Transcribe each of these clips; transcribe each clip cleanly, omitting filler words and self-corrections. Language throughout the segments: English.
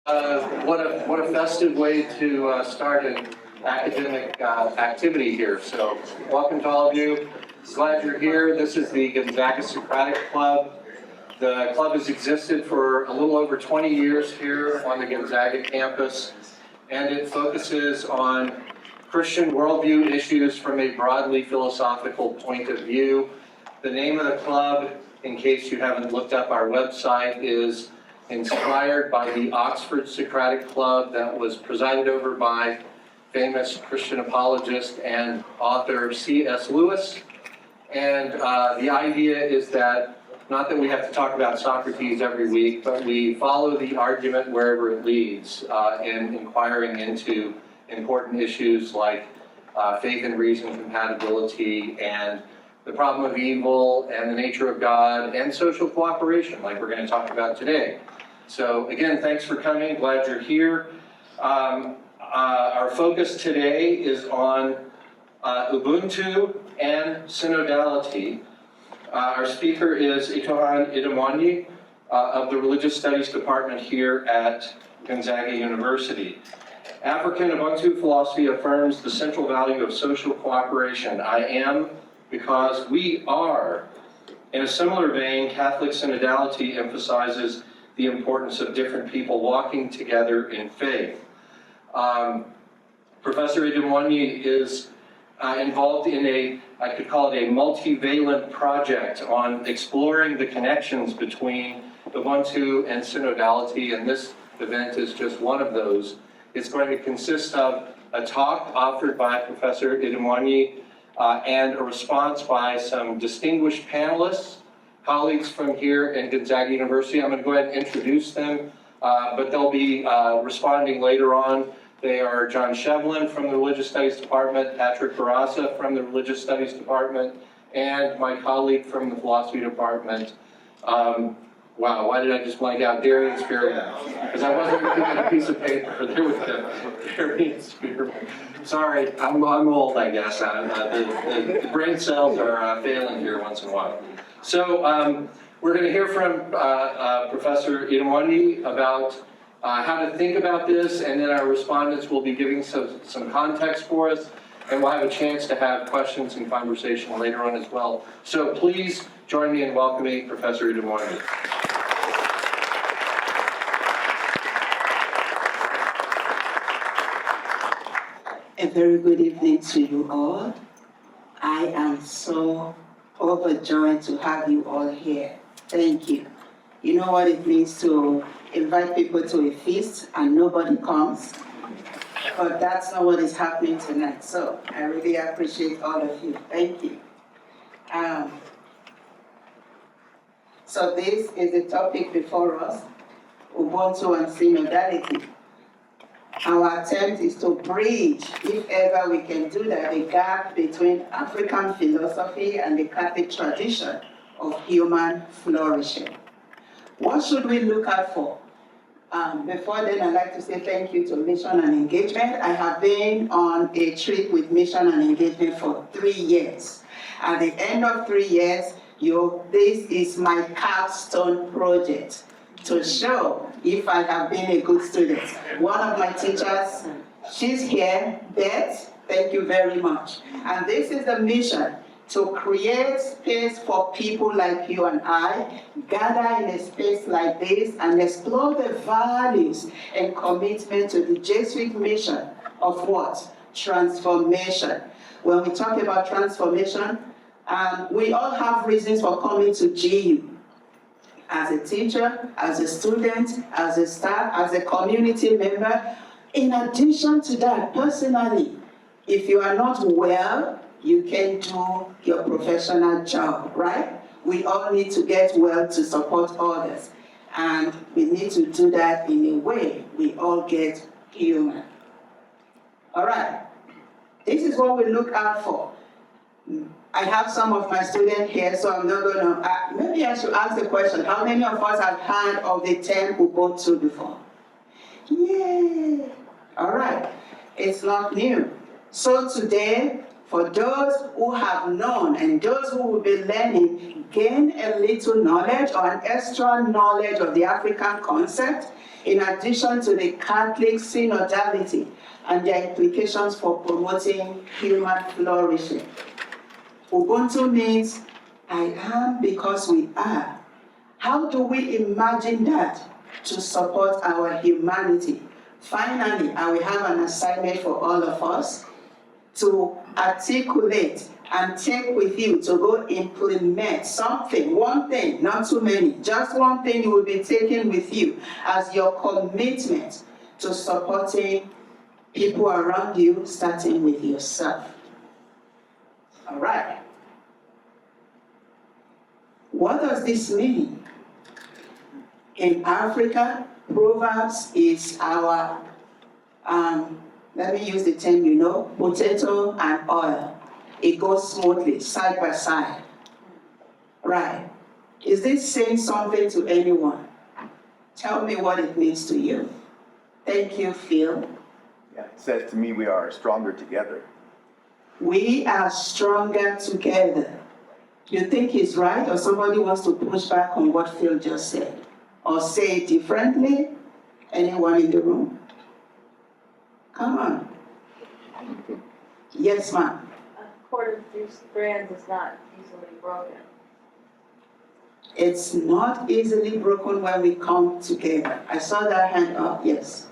What a festive way to start an academic activity here. So welcome to all of you. Glad you're here. This is the Gonzaga Socratic Club. The club has existed for a little over 20 years here on the Gonzaga campus, and it focuses on Christian worldview issues from a broadly philosophical point of view. The name of the club, in case you haven't looked up our website, is inspired by the Oxford Socratic Club that was presided over by famous Christian apologist and author C.S. Lewis. And the idea is that, not that we have to talk about Socrates every week, but we follow the argument wherever it leads in inquiring into important issues like faith and reason compatibility and the problem of evil and the nature of God and social cooperation, like we're going to talk about today. So again, thanks for coming. Glad you're here. Our focus today is on Ubuntu and Synodality. Our speaker is Itohan Idumwonyi of the Religious Studies Department here at Gonzaga University. African Ubuntu philosophy affirms the central value of social cooperation. I am because we are. In a similar vein, Catholic Synodality emphasizes the importance of different people walking together in faith. Professor Idumwonyi is involved in I could call it a multivalent project on exploring the connections between Ubuntu and Synodality, and this event is just one of those. It's going to consist of a talk offered by Professor Idumwonyi and a response by some distinguished panelists, colleagues from here in Gonzaga University. I'm going to go ahead and introduce them, but they'll be responding later on. They are John Shevlin from the Religious Studies Department, Patrick Barraza from the Religious Studies Department, and my colleague from the Philosophy Department. Wow, why did I just blank out? Darian Spearman, because I wasn't looking at a piece of paper. There we go, Darian Spearman. Sorry, I'm old, I guess. The brain cells are failing here once in a while. So we're going to hear from Professor Idumwonyi about how to think about this, and then our respondents will be giving some context for us, and we'll have a chance to have questions and conversation later on as well. So please join me in welcoming Professor Idumwonyi. A very good evening to you all. I am so overjoyed to have you all here. Thank you. You know what it means to invite people to a feast and nobody comes? But that's not what is happening tonight. So I really appreciate all of you. Thank you. So this is the topic before us, Ubuntu and Synodality. Our attempt is to bridge, if ever we can do that, the gap between African philosophy and the Catholic tradition of human flourishing. What should we look out for? Before then, I'd like to say thank you to Mission and Engagement. I have been on a trip with Mission and Engagement for 3 years. At the end of 3 years, this is my capstone project to show if I have been a good student. One of my teachers, she's here, Beth, thank you very much. And this is the mission, to create space for people like you and I, gather in a space like this and explore the values and commitment to the Jesuit mission of what? Transformation. When we talk about transformation, we all have reasons for coming to GU. As a teacher, as a student, as a staff, as a community member. In addition to that, personally, if you are not well, you can do your professional job, right? We all need to get well to support others. And we need to do that in a way we all get human. All right, this is what we look out for. I have some of my students here, so I'm not going to, maybe I should ask the question, how many of us have heard of the term Ubuntu before? Yay! All right, it's not new. So today, For those who have known and those who will be learning, gain a little knowledge or an extra knowledge of the African concept, in addition to the Catholic synodality and their implications for promoting human flourishing. Ubuntu means I am because we are. How do we imagine that to support our humanity? Finally, I will have an assignment for all of us to articulate and take with you to go implement something, one thing, not too many, just one thing you will be taking with you as your commitment to supporting people around you, starting with yourself. All right. What does this mean? In Africa, Proverbs is our, let me use the term you know, potato and oil. It goes smoothly, side by side. Right. Is this saying something to anyone? Tell me what it means to you. Thank you, Phil. Yeah, it says to me we are stronger together. We are stronger together. You think he's right, or somebody wants to push back on what Phil just said? Or say it differently? Anyone in the room? Come on. Yes, ma'am. A cord of 2 strands is not easily broken. It's not easily broken when we come together. I saw that hand up, yes.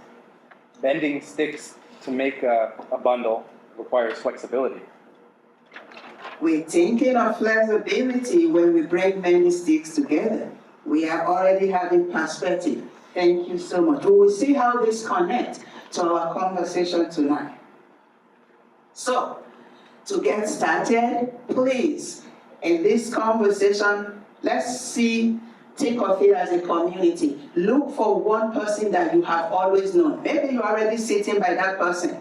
Bending sticks to make a bundle requires flexibility. We're thinking of flexibility when we bring many sticks together. We are already having perspective. Thank you so much. We will see how this connects to our conversation tonight. So, to get started, please, in this conversation, let's think of it as a community. Look for one person that you have always known. Maybe you're already sitting by that person.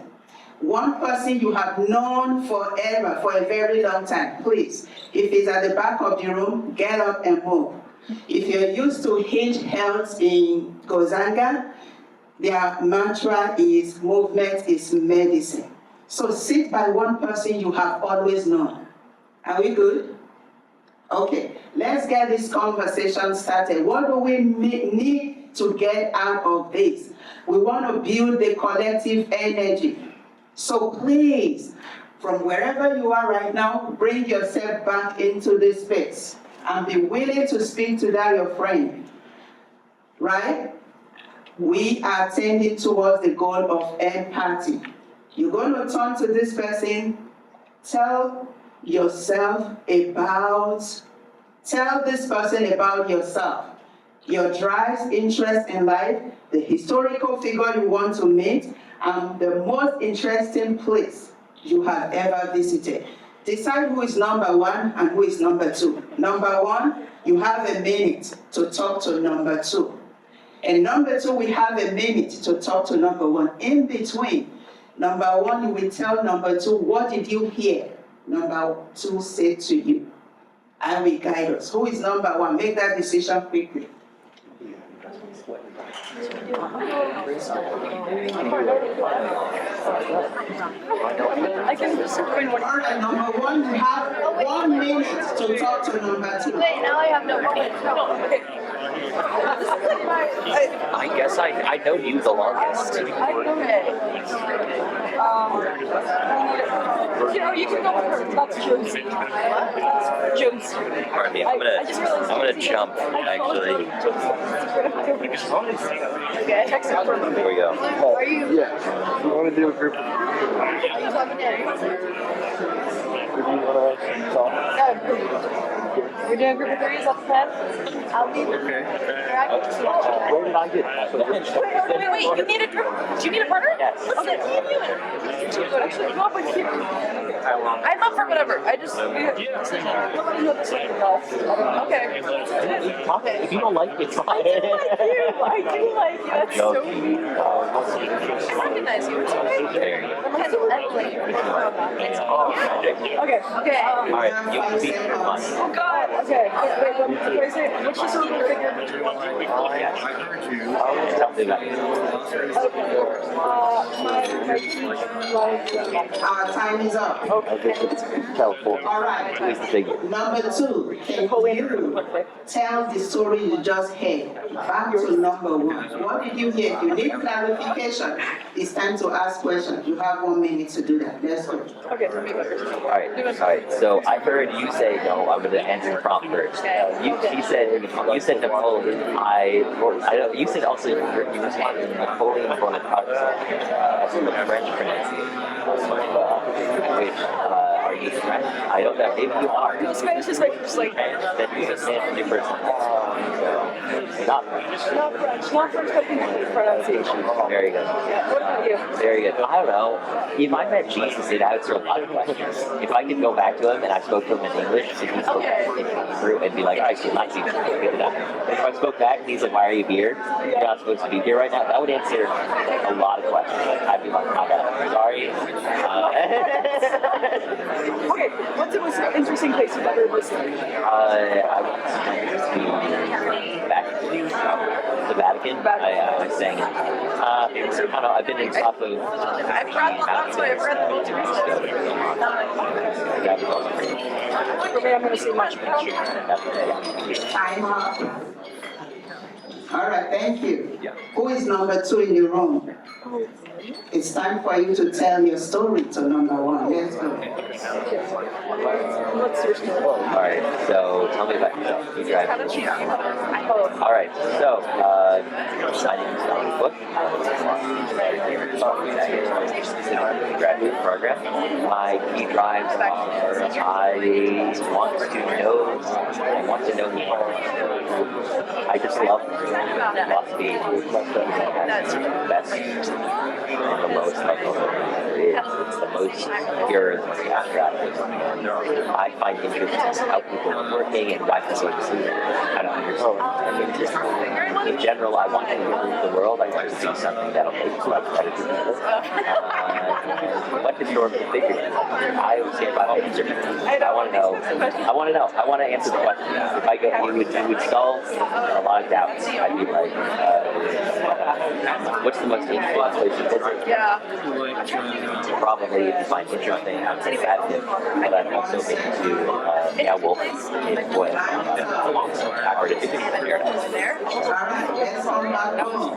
One person you have known forever, for a very long time. Please, if it's at the back of the room, get up and move. If you're used to Hinge Health in Gonzaga, their mantra is movement is medicine. So sit by one person you have always known. Are we good? Okay, let's get this conversation started. What do we need to get out of this? We want to build the collective energy. So please, from wherever you are right now, bring yourself back into this space and be willing to speak to that your friend, right? We are tending towards the goal of empathy. You're going to turn to this person, tell this person about yourself, your drives, interests in life, the historical figure you want to meet, and the most interesting place you have ever visited. Decide who is number one and who is number two. Number one, you have a minute to talk to number two. And number two, we have a minute to talk to number one. In between, number one, you will tell number two, what did you hear number two said to you? And we guide us. Who is number one? Make that decision quickly. I can just All right, number one, you have 1 minute to talk to number two. Wait, now I have no money. I guess I know you the longest. Okay. You can go with her. That's Josie. Josie. Pardon me, I'm gonna jump actually. Okay. Text her. Here we go. Are you? Yeah. You want to do a group? Are you talking to anyone? Do you want to talk? We're doing a group of 3, is that the plan? I'll leave. Okay. Where did I get that? Wait, you need a group? Do you need a partner? Yes. Okay, me and you. Actually, come up with you. I'm up for whatever. I just, okay. If you don't like it, it's fine. I do like you. That's so weird. I recognize you. It's okay. I'm kind of emulating you. Okay. Alright, you can beat your mind. Oh God. Okay. Wait. What's the historical figure? I heard you. Tell me about it. Our time is up. California. All right. Who's the figure? Number 2, can you tell the story you just heard? Back to number 1. What did you hear? If you need clarification, it's time to ask questions. You have 1 minute to do that. Let's go. Okay. All right. So I heard you say no. I'm going to answer prompt first. You said Napoleon. I know you said also you responded Napoleon Bonaparte. That's the French pronunciation. Are you French? I don't know. Maybe you are. No, Spanish is my first language. Then you just said a different so not French. Not French, but complete pronunciation. Very good. Yeah, what about you? Very good. I don't know. If I met Jesus, it'd answer a lot of questions. If I could go back to him and I spoke to him in English, and he spoke in Hebrew, and be like, all right, so not you. If I spoke back and he's like, why are you here? You're not supposed to be here right now. That would answer a lot of questions. I'd be like, my bad. Sorry. Okay, what's the most interesting place you've ever visited? I went to the Vatican. I sang in. I don't know. I've been in South of. That's why I've read the most recent. For me, I'm going to say much. Time up. All right, thank you. Who is number 2 in the room? It's time for you to tell your story to number 1. Let's go. What's your story? All right, so tell me about yourself. You drive. All right, so signing this book. Graduate program. My key drives are I want to know more. I just love philosophy. That's the best and the most it's the most pure and most abstract. I find interesting how people are working and why people succeed. I don't understand. In general, I want to improve the world. I want to do something that'll make life better for people. What historical figure? I would say about history. I want to know. I want to answer the question. If I go, you would solve a lot of doubts. I'd be like, what's the most interesting place to visit? Yeah. Probably find interesting outside Vatican, but I've also been to Wolf in Foyle, artist in Paradise. All right, let's come back home.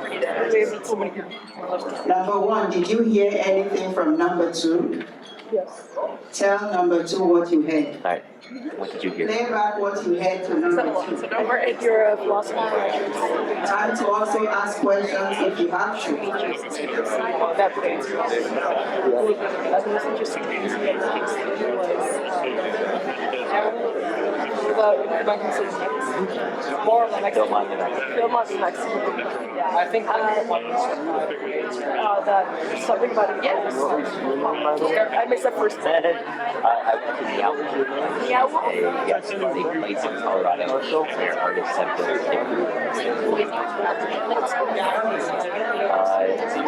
Number 1, did you hear anything from number 2? Yes. Tell number 2 what you heard. All right, what did you hear? Play back what you heard to number 2. So don't worry if you're a philosopher. Time to also ask questions if you have to. That's the answer. The most interesting thing was about more of the Mexican. I think that something about it. I mixed up first. I went to the yes, they place in Colorado where artists have built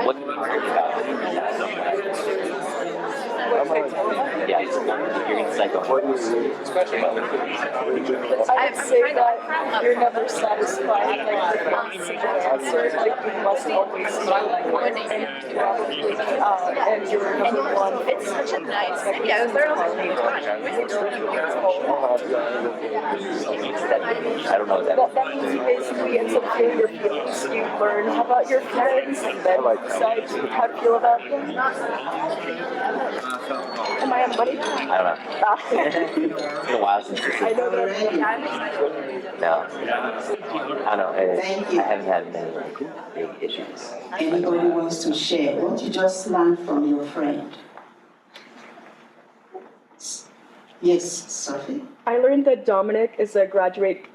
what can you hear about yes, your insight on I'd say that you're never satisfied, like the single answer, like you must always and you're number 1. It's such a nice, yeah, it was there I don't know what that means you basically end up feeling your feelings, you learn about your friends, and then decide how to feel about them. Am I on money? I don't know. It's been a while since this. I know that. No. I don't know. Thank you. I haven't had many big issues. Anybody wants to share what you just learned from your friend? Yes, Sophie. I learned that Dominic is a graduate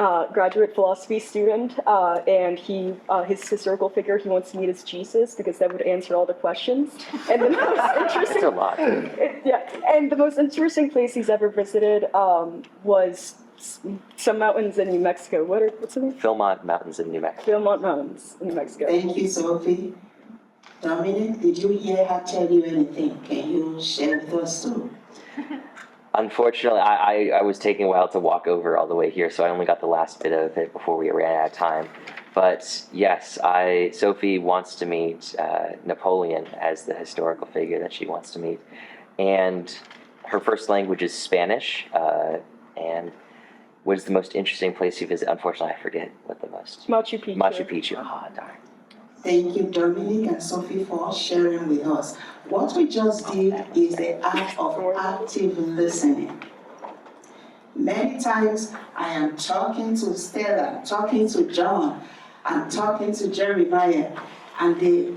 philosophy student, and his historical figure he wants to meet is Jesus because that would answer all the questions. And the most interesting, That's a lot. And the most interesting place he's ever visited was some mountains in New Mexico. What's the name? Philmont Mountains in New Mexico. Philmont Mountains in New Mexico. Thank you, Sophie. Dominic, did you hear her tell you anything? Can you share with us too? Unfortunately, I was taking a while to walk over all the way here, so I only got the last bit of it before we ran out of time. But yes, Sophie wants to meet Napoleon as the historical figure that she wants to meet. And her first language is Spanish. And what is the most interesting place you visit? Unfortunately, I forget what the most. Machu Picchu. Machu Picchu. Oh, darn. Thank you, Dominic and Sophie, for sharing with us. What we just did is the act of active listening. Many times I am talking to Stella, talking to John, I'm talking to Jeremiah, and they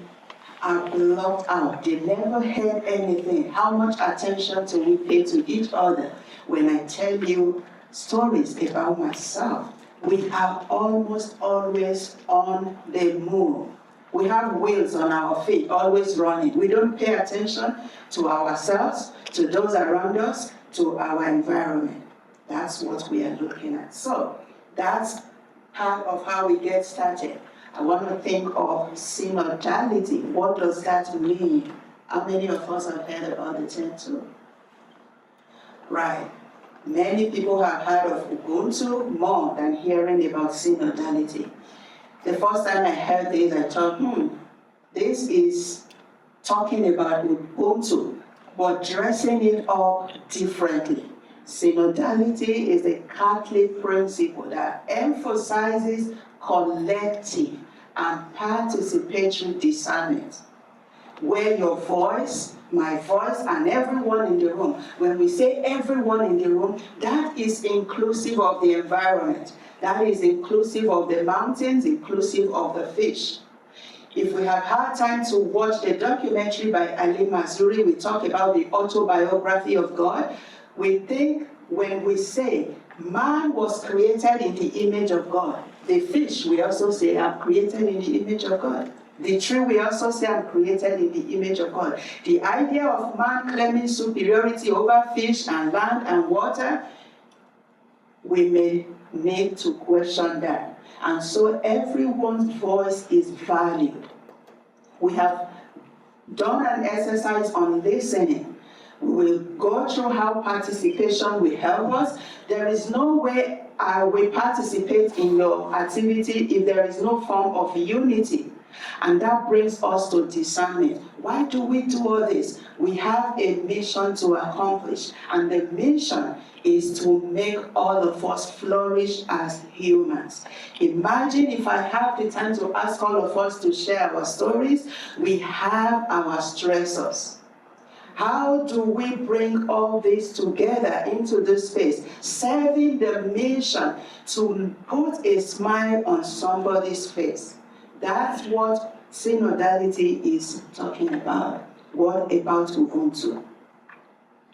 are blocked out. They never heard anything. How much attention do we pay to each other? When I tell you stories about myself, we are almost always on the move. We have wheels on our feet, always running. We don't pay attention to ourselves, to those around us, to our environment. That's what we are looking at. So that's part of how we get started. I want to think of synodality. What does that mean? How many of us have heard about the term too? Right. Many people have heard of Ubuntu more than hearing about synodality. The first time I heard this, I thought, this is talking about Ubuntu, but dressing it up differently. Synodality is a Catholic principle that emphasizes collective and participatory discernment, where your voice, my voice, and everyone in the room, when we say everyone in the room, that is inclusive of the environment. That is inclusive of the mountains, inclusive of the fish. If we have had time to watch the documentary by Ali Mazrui, we talk about the autobiography of God. We think when we say man was created in the image of God, the fish, we also say, I'm created in the image of God. The tree, we also say, I'm created in the image of God. The idea of man claiming superiority over fish and land and water, we may need to question that. And so everyone's voice is valued. We have done an exercise on listening. We will go through how participation will help us. There is no way I will participate in your activity if there is no form of unity. And that brings us to discernment. Why do we do all this? We have a mission to accomplish, and the mission is to make all of us flourish as humans. Imagine if I have the time to ask all of us to share our stories. We have our stressors. How do we bring all this together into this space, serving the mission to put a smile on somebody's face? That's what synodality is talking about. What about Ubuntu?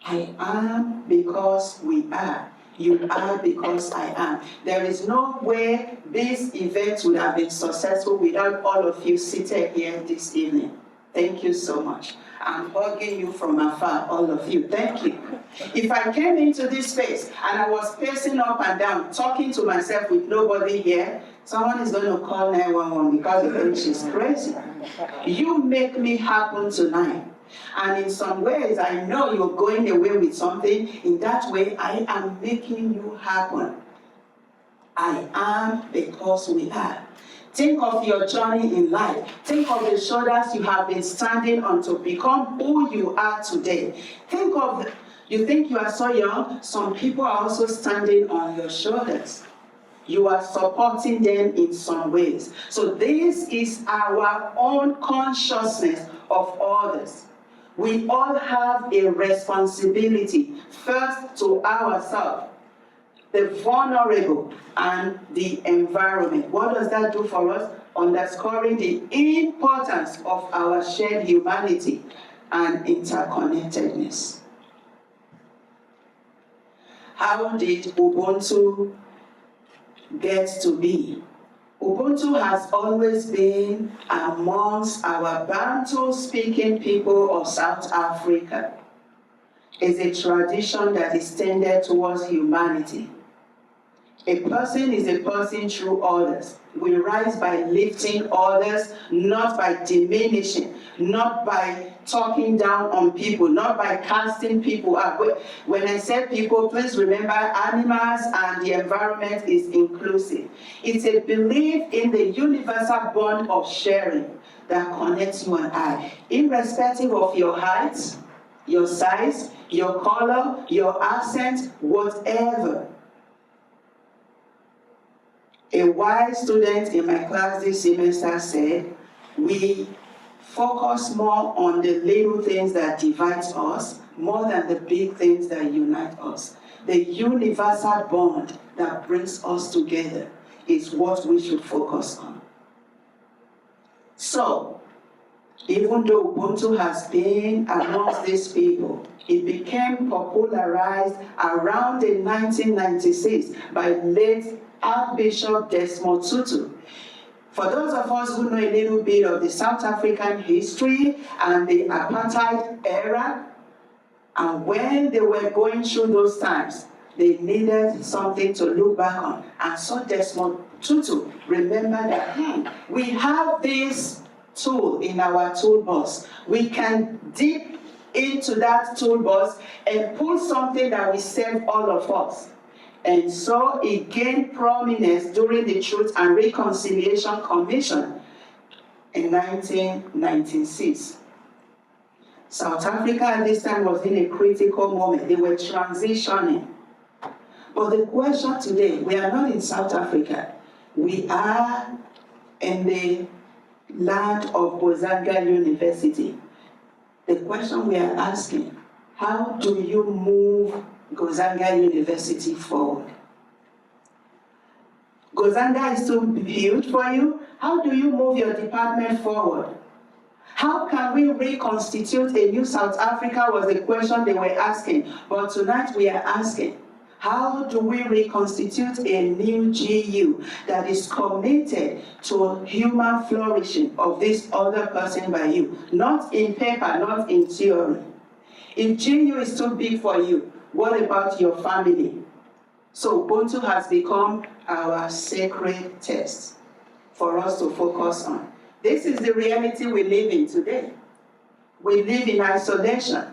I am because we are. You are because I am. There is no way this event would have been successful without all of you seated here this evening. Thank you so much. I'm hugging you from afar, all of you. Thank you. If I came into this space and I was pacing up and down, talking to myself with nobody here, someone is going to call 911 because they think she's crazy. You make me happen tonight. And in some ways, I know you're going away with something. In that way, I am making you happen. I am because we are. Think of your journey in life. Think of the shoulders you have been standing on to become who you are today. You think you are so young, some people are also standing on your shoulders. You are supporting them in some ways. So this is our own consciousness of others. We all have a responsibility, first to ourselves, the vulnerable, and the environment. What does that do for us? Underscoring the importance of our shared humanity and interconnectedness. How did Ubuntu get to be? Ubuntu has always been amongst our Bantu-speaking people of South Africa. It's a tradition that is tended towards humanity. A person is a person through others. We rise by lifting others, not by diminishing, not by talking down on people, not by casting people out. When I say people, please remember animals and the environment is inclusive. It's a belief in the universal bond of sharing that connects you and I, irrespective of your height, your size, your color, your accent, whatever. A wise student in my class this semester said, we focus more on the little things that divide us more than the big things that unite us. The universal bond that brings us together is what we should focus on. So, even though Ubuntu has been amongst these people, it became popularized around the 1996 by late Archbishop Desmond Tutu. For those of us who know a little bit of the South African history and the apartheid era, and when they were going through those times, they needed something to look back on. And so Desmond Tutu remembered that we have this tool in our toolbox. We can dip into that toolbox and pull something that will save all of us. And so it gained prominence during the Truth and Reconciliation Commission in 1996. South Africa at this time was in a critical moment. They were transitioning. But the question today, we are not in South Africa. We are in the land of Gonzaga University. The question we are asking, how do you move Gonzaga University forward? Gonzaga is too huge for you. How do you move your department forward? How can we reconstitute a new South Africa was the question they were asking. But tonight we are asking, how do we reconstitute a new GU that is committed to human flourishing of this other person by you? Not in paper, not in theory. If GU is too big for you, what about your family? So Ubuntu has become our sacred text for us to focus on. This is the reality we live in today. We live in isolation.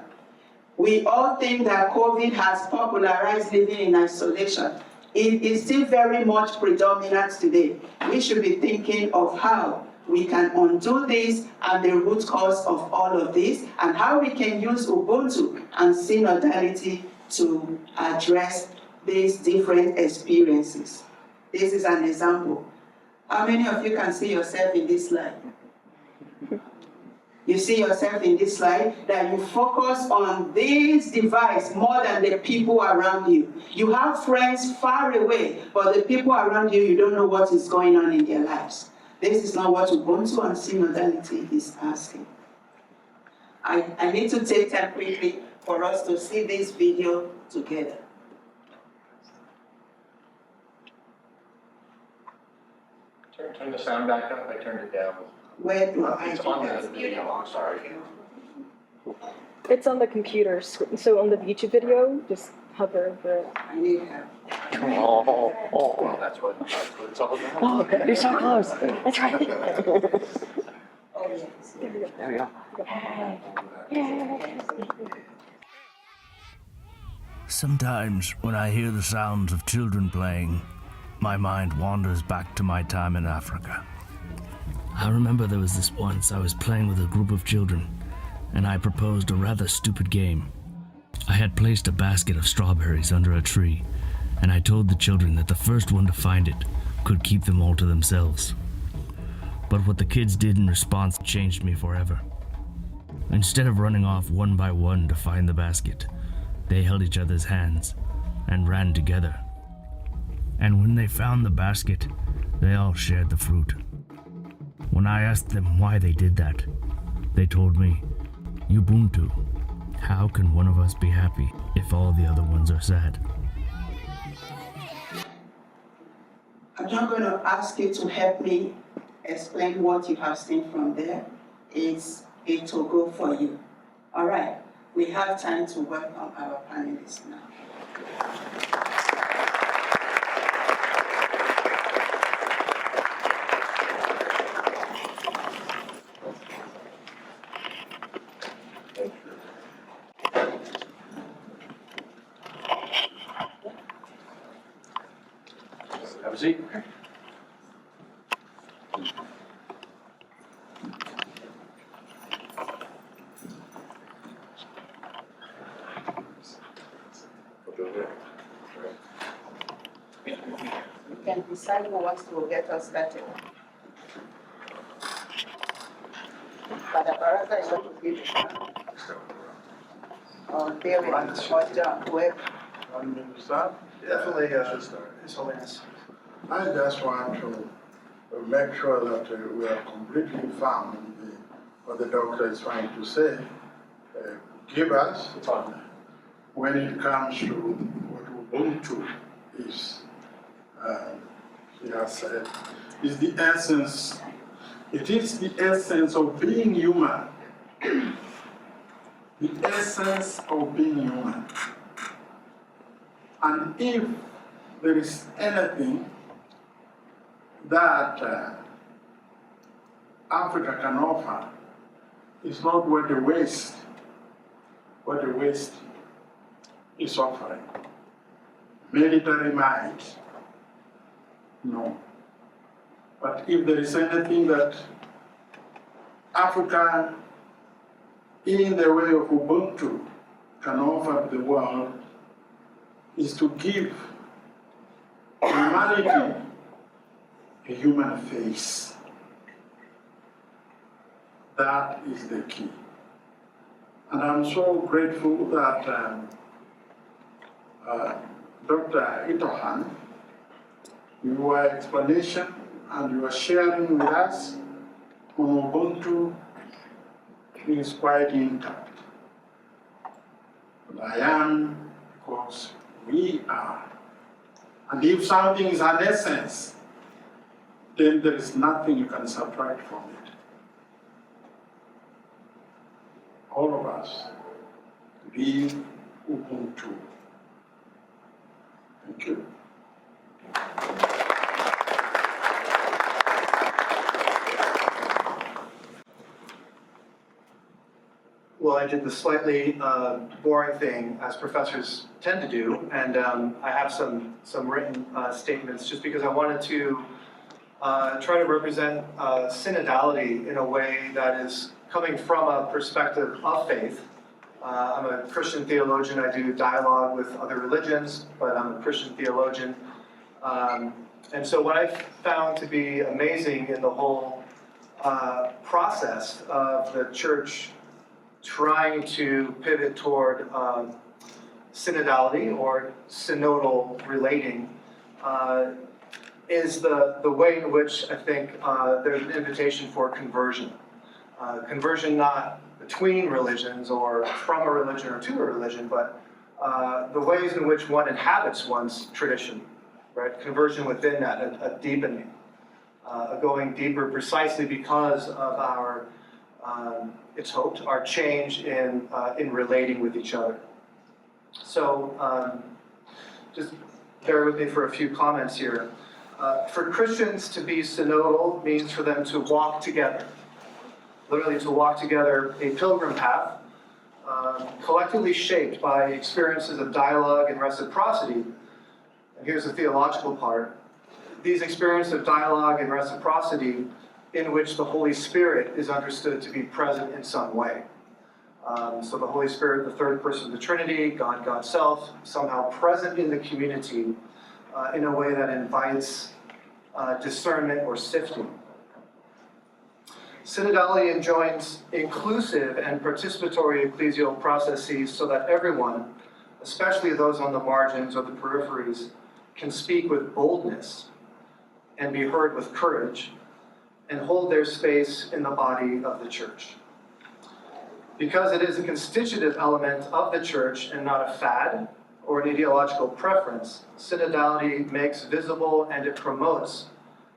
We all think that COVID has popularized living in isolation. It is still very much predominant today. We should be thinking of how we can undo this and the root cause of all of this, and how we can use Ubuntu and Synodality to address these different experiences. This is an example. How many of you can see yourself in this slide? You see yourself in this slide, that you focus on this device more than the people around you. You have friends far away, but the people around you, you don't know what is going on in their lives. This is not what Ubuntu and Synodality is asking. I need to take time quickly for us to see this video together. Turn the sound back up. I turned it down. Where do I It's do on that? the video, I'm sorry. It's on the computer screen. So on the YouTube video, just hover over it. I need help. Well, that's what it's all about. Oh, you're so close. That's right. Oh, yes. There we go. Sometimes, when I hear the sounds of children playing, my mind wanders back to my time in Africa. I remember there was this once I was playing with a group of children, and I proposed a rather stupid game. I had placed a basket of strawberries under a tree, and I told the children that the first one to find it could keep them all to themselves. But what the kids did in response changed me forever. Instead of running off one by one to find the basket, they held each other's hands and ran together. And when they found the basket, they all shared the fruit. When I asked them why they did that, they told me, Ubuntu, how can one of us be happy if all the other ones are sad? I'm not going to ask you to help me explain what you have seen from there. It's a to-go for you. All right, we have time to welcome our panelists now. Have a seat. We can decide who wants to get us started. Father Baraka, you want to give it? Or David, or John, whoever. Definitely, His Holiness. I just want to make sure that we are completely firm in what the doctor is trying to say. Give us, when it comes to what Ubuntu is, he has said, is the essence. It is the essence of being human. The essence of being human. And if there is anything that Africa can offer, it's not what the West is offering. Military might, no. But if there is anything that Africa, in the way of Ubuntu, can offer to the world, is to give humanity a human face. That is the key. And I'm so grateful that Dr. Itohan, your explanation and your sharing with us on Ubuntu is quite intact. But I am, because we are. And if something is an essence, then there is nothing you can subtract from it. All of us live Ubuntu. Thank you. Well, I did the slightly boring thing, as professors tend to do, and I have some written statements just because I wanted to try to represent synodality in a way that is coming from a perspective of faith. I'm a Christian theologian. I do dialogue with other religions, but I'm a Christian theologian. And so what I found to be amazing in the whole process of the church trying to pivot toward synodality or synodal relating is the way in which I think there's an invitation for conversion. Conversion not between religions or from a religion or to a religion, but the ways in which one inhabits one's tradition, right? Conversion within that, a deepening, a going deeper precisely because of our it's hoped, our change in relating with each other. So just bear with me for a few comments here. For Christians to be synodal means for them to walk together, literally to walk together a pilgrim path, collectively shaped by experiences of dialogue and reciprocity. And here's the theological part. These experiences of dialogue and reciprocity in which the Holy Spirit is understood to be present in some way. So the Holy Spirit, the third person of the Trinity, God, God's self, somehow present in the community in a way that invites discernment or sifting. Synodality enjoins inclusive and participatory ecclesial processes so that everyone, especially those on the margins or the peripheries, can speak with boldness and be heard with courage and hold their space in the body of the church. Because it is a constitutive element of the church and not a fad or an ideological preference, synodality makes visible and it promotes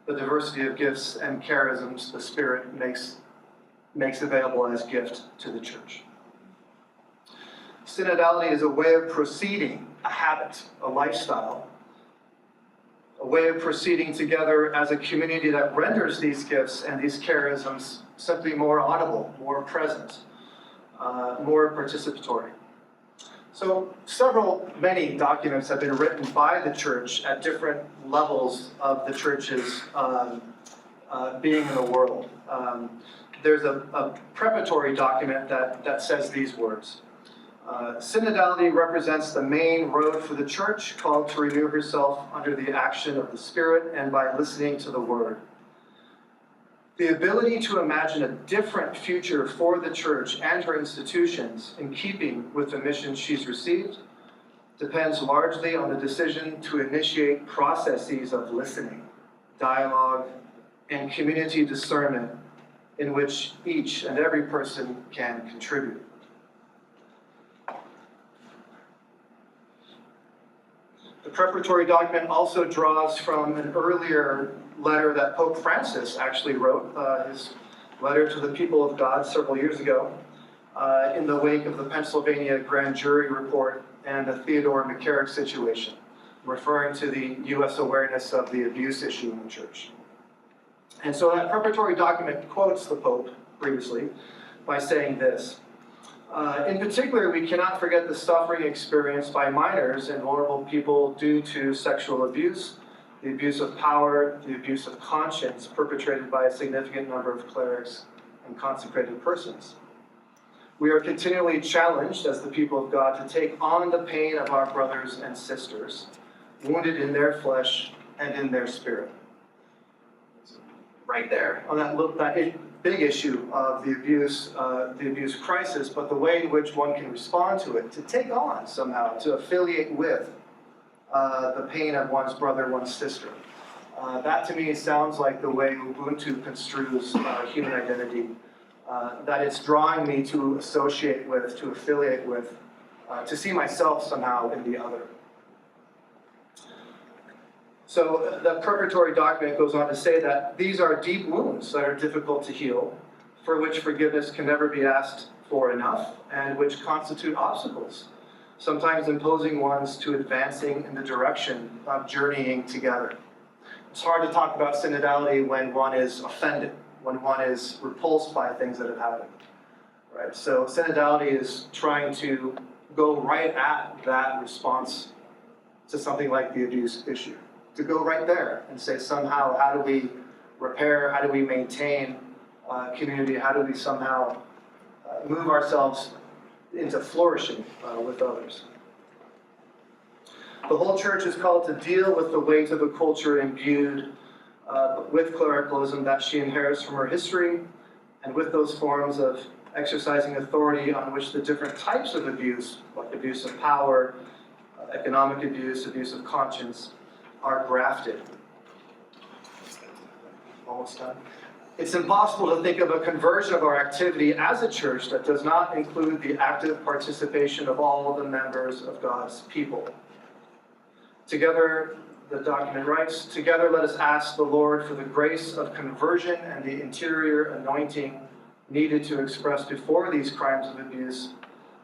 the diversity of gifts and charisms the Spirit makes available as gift to the church. Synodality is a way of proceeding, a habit, a lifestyle, a way of proceeding together as a community that renders these gifts and these charisms simply more audible, more present, more participatory. So many documents have been written by the church at different levels of the church's being in the world. There's a preparatory document that says these words. Synodality represents the main road for the church, called to renew herself under the action of the Spirit and by listening to the Word. The ability to imagine a different future for the church and her institutions in keeping with the mission she's received depends largely on the decision to initiate processes of listening, dialogue, and community discernment in which each and every person can contribute. The preparatory document also draws from an earlier letter that Pope Francis actually wrote, his letter to the people of God several years ago, in the wake of the Pennsylvania grand jury report and the Theodore McCarrick situation, referring to the U.S. awareness of the abuse issue in the church. And so that preparatory document quotes the Pope previously by saying this. In particular, we cannot forget the suffering experienced by minors and vulnerable people due to sexual abuse, the abuse of power, the abuse of conscience perpetrated by a significant number of clerics and consecrated persons. We are continually challenged as the people of God to take on the pain of our brothers and sisters, wounded in their flesh and in their spirit. Right there on that big issue of the abuse crisis, but the way in which one can respond to it, to take on somehow, to affiliate with the pain of one's brother, one's sister. That to me sounds like the way Ubuntu construes human identity, that it's drawing me to associate with, to affiliate with, to see myself somehow in the other. So the preparatory document goes on to say that these are deep wounds that are difficult to heal, for which forgiveness can never be asked for enough, and which constitute obstacles, sometimes imposing ones to advancing in the direction of journeying together. It's hard to talk about synodality when one is offended, when one is repulsed by things that have happened, right? So synodality is trying to go right at that response to something like the abuse issue. To go right there and say somehow, how do we repair, how do we maintain community, how do we somehow move ourselves into flourishing with others. The whole church is called to deal with the weight of a culture imbued with clericalism that she inherits from her history, and with those forms of exercising authority on which the different types of abuse, like abuse of power, economic abuse, abuse of conscience, are grafted. Almost done. It's impossible to think of a conversion of our activity as a church that does not include the active participation of all the members of God's people. Together, the document writes, together let us ask the Lord for the grace of conversion and the interior anointing needed to express before these crimes of abuse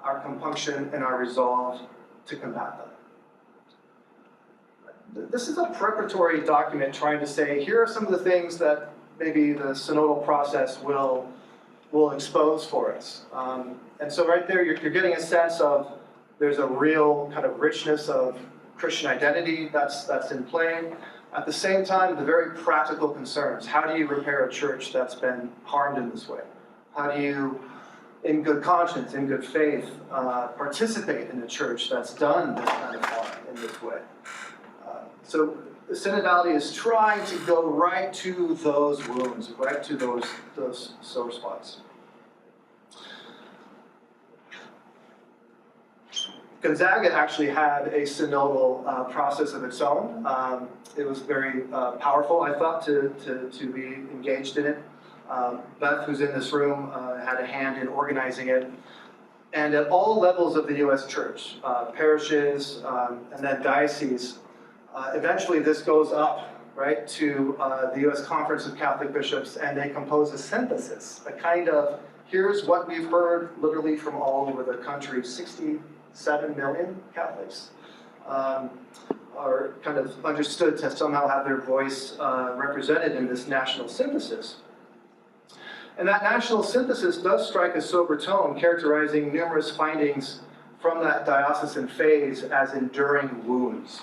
our compunction and our resolve to combat them. This is a preparatory document trying to say, here are some of the things that maybe the synodal process will expose for us. And so right there, you're getting a sense of there's a real kind of richness of Christian identity that's in play. At the same time, the very practical concerns. How do you repair a church that's been harmed in this way? How do you, in good conscience, in good faith, participate in a church that's done this kind of harm in this way? So synodality is trying to go right to those wounds, right to those sore spots. Gonzaga actually had a synodal process of its own. It was very powerful, I thought, to be engaged in it. Beth, who's in this room, had a hand in organizing it. And at all levels of the U.S. church, parishes, and then dioceses, eventually this goes up, right, to the U.S. Conference of Catholic Bishops, and they compose a synthesis, a kind of, here's what we've heard literally from all over the country. 67 million Catholics are kind of understood to somehow have their voice represented in this national synthesis. And that national synthesis does strike a sober tone, characterizing numerous findings from that diocesan phase as enduring wounds.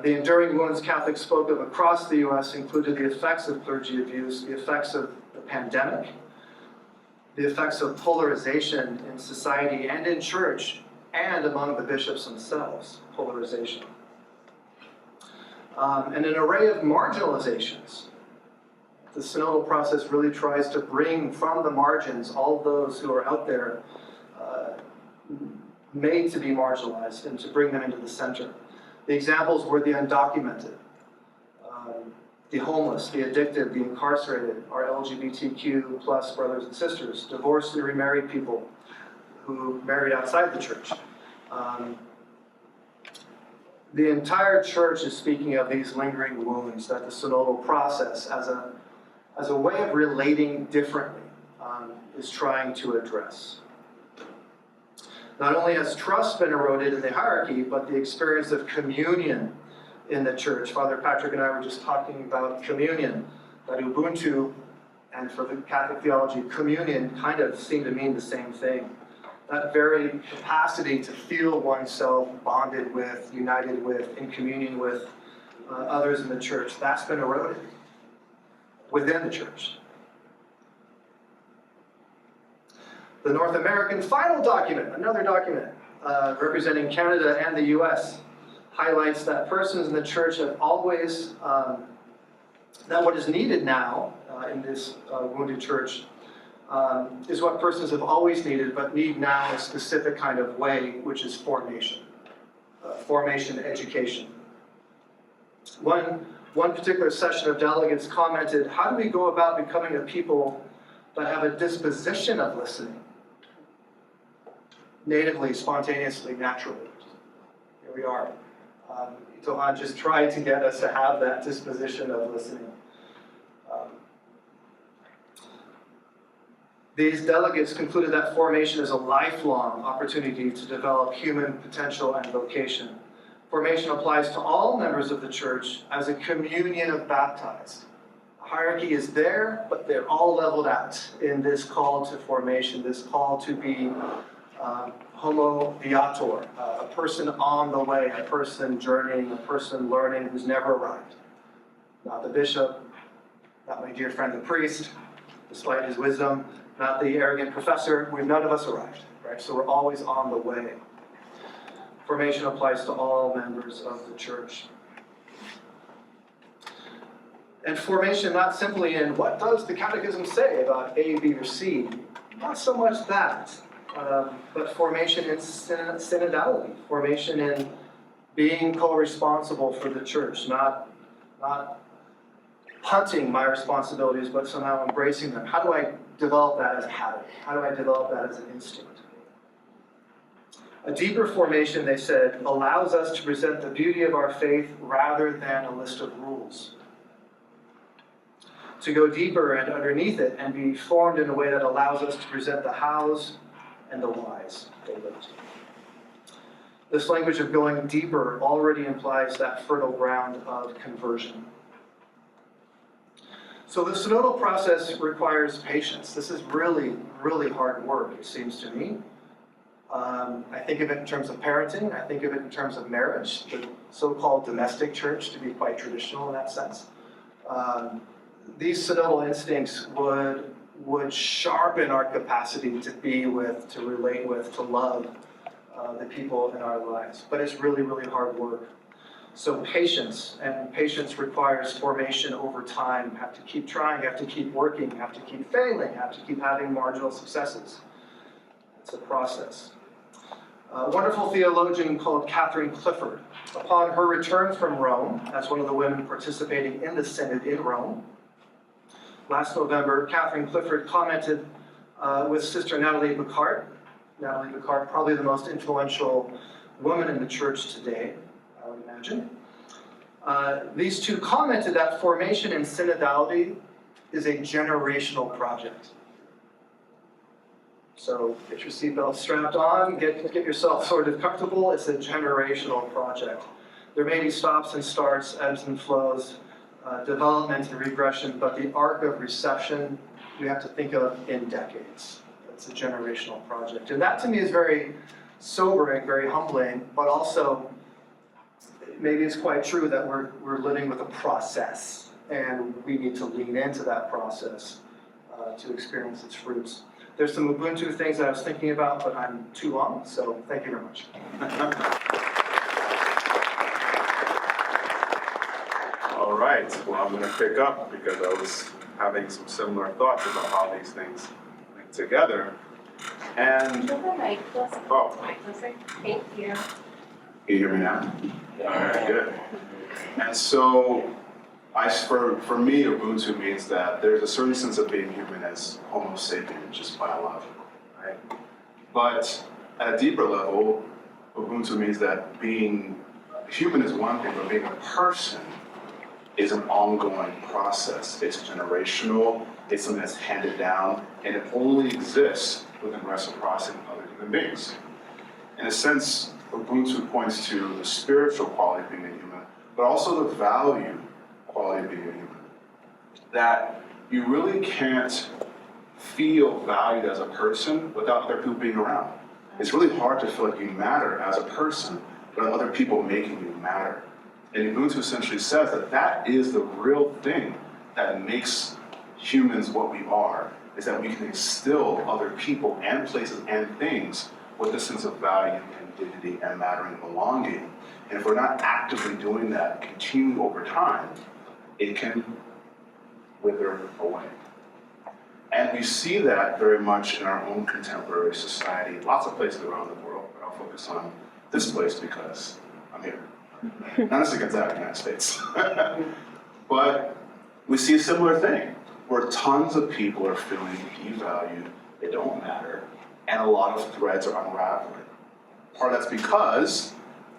The enduring wounds Catholics spoke of across the U.S. included the effects of clergy abuse, the effects of the pandemic, the effects of polarization in society and in church, and among the bishops themselves, polarization. And an array of marginalizations. The synodal process really tries to bring from the margins all those who are out there made to be marginalized and to bring them into the center. The examples were the undocumented, the homeless, the addicted, the incarcerated, our LGBTQ plus brothers and sisters, divorced and remarried people who married outside the church. The entire church is speaking of these lingering wounds that the synodal process, as a way of relating differently, is trying to address. Not only has trust been eroded in the hierarchy, but the experience of communion in the church. Father Patrick and I were just talking about communion, that Ubuntu, and for the Catholic theology, communion kind of seem to mean the same thing. That very capacity to feel oneself bonded with, united with, in communion with others in the church, that's been eroded within the church. The North American final document, another document representing Canada and the US, highlights that persons in the church have always, that what is needed now in this wounded church is what persons have always needed, but need now in a specific kind of way, which is formation. Formation education. One particular session of delegates commented, how do we go about becoming a people that have a disposition of listening? Natively, spontaneously, naturally. Here we are. Itohan just tried to get us to have that disposition of listening. These delegates concluded that formation is a lifelong opportunity to develop human potential and vocation. Formation applies to all members of the church as a communion of baptized. The hierarchy is there, but they're all leveled out in this call to formation, this call to be homo viator, a person on the way, a person journeying, a person learning who's never arrived. Not the bishop, not my dear friend the priest, despite his wisdom, not the arrogant professor. None of us arrived, right? So we're always on the way. Formation applies to all members of the church. And formation not simply in what does the catechism say about A, B, or C, not so much that, but formation in synodality, formation in being co-responsible for the church, not hunting my responsibilities, but somehow embracing them. How do I develop that as a habit? How do I develop that as an instinct? A deeper formation, they said, allows us to present the beauty of our faith rather than a list of rules. To go deeper and underneath it and be formed in a way that allows us to present the hows and the whys they lived. This language of going deeper already implies that fertile ground of conversion. So the synodal process requires patience. This is really, really hard work, it seems to me. I think of it in terms of parenting. I think of it in terms of marriage, the so-called domestic church, to be quite traditional in that sense. These synodal instincts would sharpen our capacity to be with, to relate with, to love the people in our lives. But it's really, really hard work. So patience, and patience requires formation over time. You have to keep trying, you have to keep working, you have to keep failing, you have to keep having marginal successes. It's a process. A wonderful theologian called Catherine Clifford, upon her return from Rome, as one of the women participating in the synod in Rome, last November, Catherine Clifford commented with Sister Natalie Picard. Natalie Picard, probably the most influential woman in the church today, I would imagine. These two commented that formation in synodality is a generational project. So get your seatbelt strapped on, get yourself sort of comfortable. It's a generational project. There may be stops and starts, ebbs and flows, development and regression, but the arc of reception we have to think of in decades. It's a generational project. And that to me is very sobering, very humbling, but also maybe it's quite true that we're living with a process, and we need to lean into that process to experience its fruits. There's some Ubuntu things that I was thinking about, but I'm too long, so thank you very much. All right, well, I'm going to pick up because I was having some similar thoughts about how these things link together. And, oh, Thank you. can you hear me now? All right, good. And so, for me, Ubuntu means that there's a certain sense of being human as Homo sapien, just biological, right? But at a deeper level, Ubuntu means that being human is one thing, but being a person is an ongoing process. It's generational, it's something that's handed down, and it only exists within reciprocity with other human beings. In a sense, Ubuntu points to the spiritual quality of being a human, but also the value quality of being a human. That you really can't feel valued as a person without other people being around. It's really hard to feel like you matter as a person without other people making you matter. And Ubuntu essentially says that that is the real thing that makes humans what we are, is that we can instill other people and places and things with a sense of value and dignity and mattering and belonging. And if we're not actively doing that, continue over time, it can wither away. And we see that very much in our own contemporary society, lots of places around the world, but I'll focus on this place because I'm here. Not necessarily Gonzaga, United States. But we see a similar thing, where tons of people are feeling devalued, they don't matter, and a lot of threads are unraveling. Part of that's because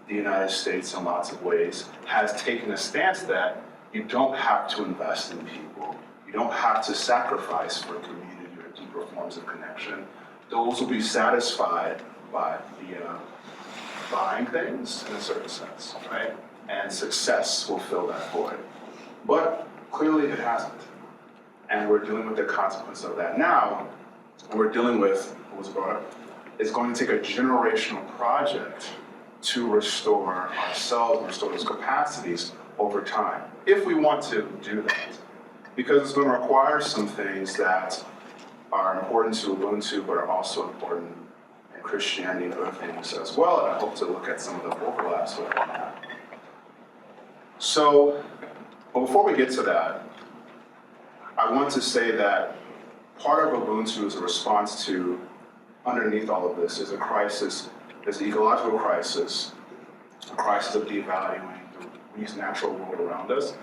the United States, in lots of ways, has taken a stance that you don't have to invest in people, you don't have to sacrifice for community or deeper forms of connection. Those will be satisfied by buying things in a certain sense, right? And success will fill that void. But clearly it hasn't. And we're dealing with the consequence of that now. What we're dealing with, what was brought up, is going to take a generational project to restore ourselves, restore those capacities over time, if we want to do that. Because it's going to require some things that are important to Ubuntu, but are also important in Christianity and other things as well, and I hope to look at some of the overlaps within that. So, but before we get to that, I want to say that part of Ubuntu is a response to, underneath all of this, is a crisis, is an ecological crisis, a crisis of devaluing the natural world around us,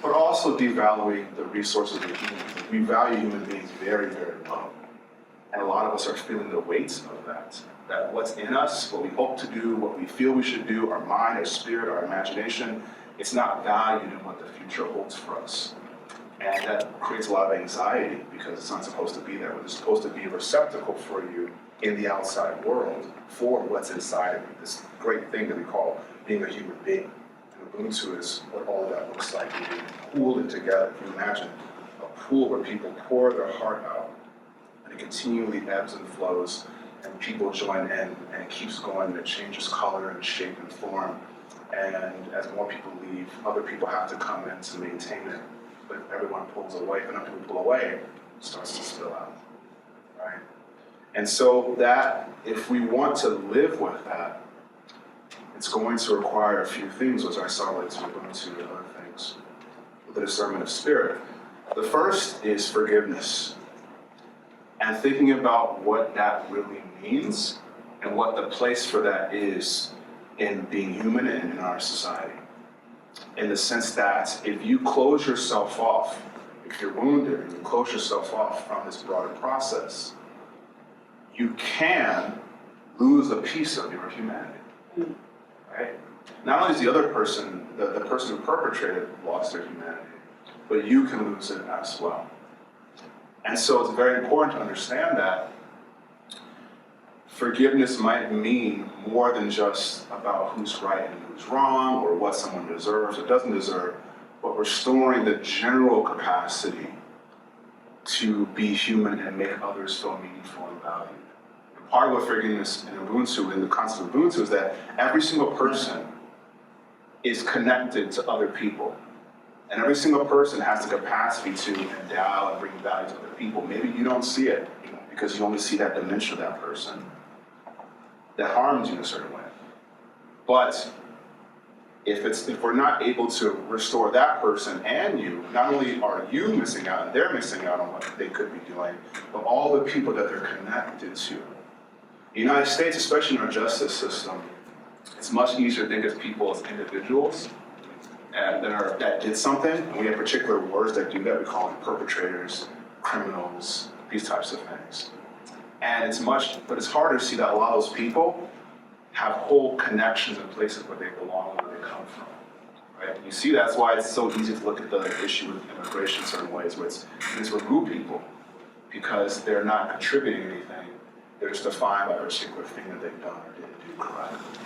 but also devaluing the resources of humans. We value human beings very, very low. And a lot of us are feeling the weight of that. That what's in us, what we hope to do, what we feel we should do, our mind, our spirit, our imagination, it's not valued in what the future holds for us. And that creates a lot of anxiety because it's not supposed to be there. It's supposed to be a receptacle for you in the outside world for what's inside of you, this great thing that we call being a human being. And Ubuntu is what all of that looks like. You pool it together. If you imagine a pool where people pour their heart out and it continually ebbs and flows and people join in and it keeps going and it changes color and shape and form. And as more people leave, other people have to come in to maintain it. But if everyone pulls away, enough people pull away, it starts to spill out, right? And so that, if we want to live with that, it's going to require a few things, which I saw like to Ubuntu and other things, with the discernment of spirit. The first is forgiveness, and thinking about what that really means and what the place for that is in being human and in our society. In the sense that if you close yourself off, if you're wounded and you close yourself off from this broader process, you can lose a piece of your humanity, right? Not only is the other person, the person who perpetrated lost their humanity, but you can lose it as well. And so it's very important to understand that forgiveness might mean more than just about who's right and who's wrong or what someone deserves or doesn't deserve, but restoring the general capacity to be human and make others feel meaningful and valued, part of what figuring this in Ubuntu, in the concept of Ubuntu, is that every single person is connected to other people. And every single person has the capacity to endow and bring value to other people. Maybe you don't see it because you only see that dimension of that person that harms you in a certain way. But if we're not able to restore that person and you, not only are you missing out and they're missing out on what they could be doing, but all the people that they're connected to. The United States, especially in our justice system, it's much easier to think of people as individuals that did something, and we have particular words that do that. We call them perpetrators, criminals, these types of things. And but it's harder to see that a lot of those people have whole connections in places where they belong and where they come from, right? You see that's why it's so easy to look at the issue with immigration in certain ways, where it's remove people because they're not contributing anything. They're just defined by a particular thing that they've done or didn't do correctly.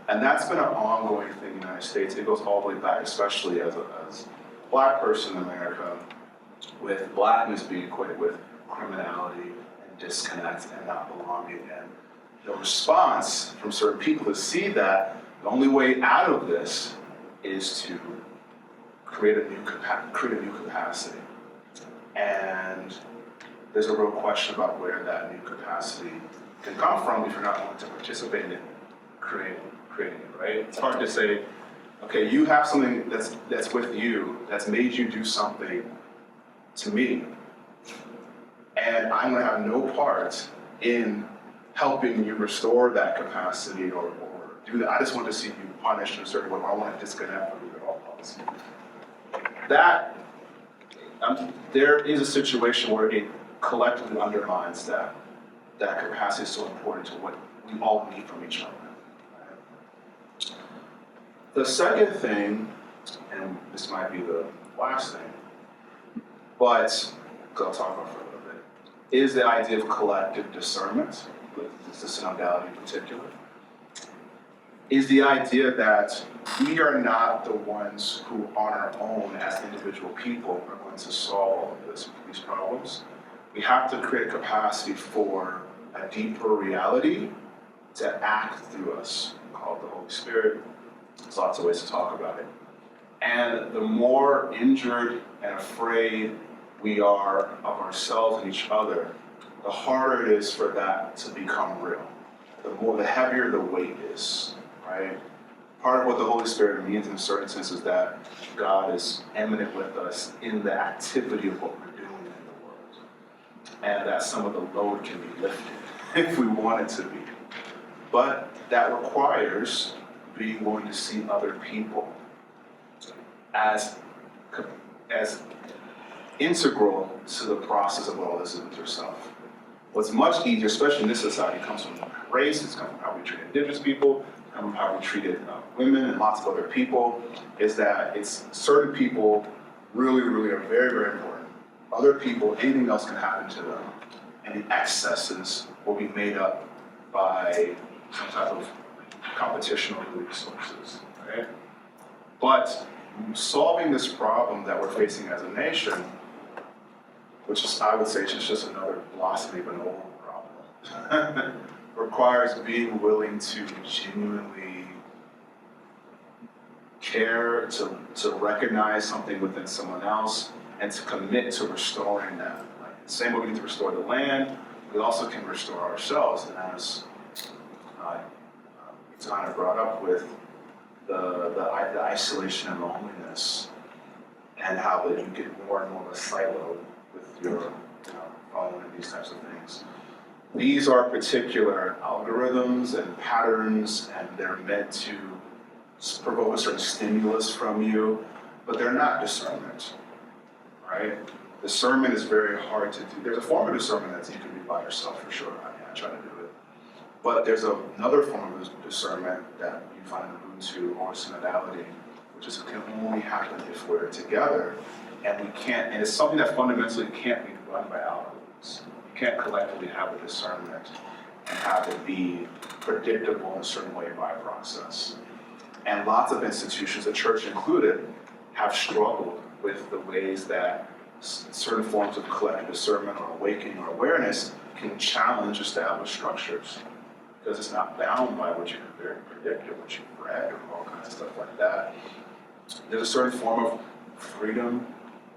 And that's been an ongoing thing in the United States. It goes all the way back, especially as a Black person in America, with Blackness being equated with criminality and disconnect and not belonging. And the response from certain people to see that the only way out of this is to create a new capacity. And there's a real question about where that new capacity can come from if you're not willing to participate in creating it, right? It's hard to say, okay, you have something that's with you, that's made you do something to me, and I'm gonna have no part in helping you restore that capacity or do that. I just want to see you punished in a certain way, or I want to disconnect from you at all costs. There is a situation where it collectively undermines that capacity is so important to what we all need from each other. The second thing, and this might be the last thing, but I'll talk about it for a little bit, is the idea of collective discernment, with the synodality in particular, is the idea that we are not the ones who on our own as individual people are going to solve all of these problems. We have to create a capacity for a deeper reality to act through us, called the Holy Spirit. There's lots of ways to talk about it. And the more injured and afraid we are of ourselves and each other, the harder it is for that to become real. The heavier the weight is, right? Part of what the Holy Spirit means in a certain sense is that God is immanent with us in the activity of what we're doing in the world. And that some of the load can be lifted if we want it to be. But that requires being willing to see other people as integral to the process of what all this is with yourself. What's much easier, especially in this society, comes from race, it's come from how we treat indigenous people, from how we treated women and lots of other people, is that it's certain people really, really are very, very important. Other people, anything else can happen to them. And the excesses will be made up by some type of competition over resources, right? But solving this problem that we're facing as a nation, which is, I would say, just another blossoming of an old problem, requires being willing to genuinely care, to recognize something within someone else, and to commit to restoring that. Like, the same way we need to restore the land, we also can restore ourselves. And as Itohan brought up with the isolation and loneliness, and how that you get more and more of a silo with your phone and these types of things. These are particular algorithms and patterns, and they're meant to provoke a certain stimulus from you, but they're not discernment, right? Discernment is very hard to do. There's a form of discernment that you can do by yourself for sure. I try to do it. But there's another form of discernment that you find in Ubuntu or Synodality, which is can only happen if we're together, and we can't, and it's something that fundamentally can't be run by algorithms. You can't collectively have a discernment and have it be predictable in a certain way by process. And lots of institutions, the church included, have struggled with the ways that certain forms of collective discernment or awakening or awareness can challenge established structures because it's not bound by what you can predict or what you've read or all kinds of stuff like that. There's a certain form of freedom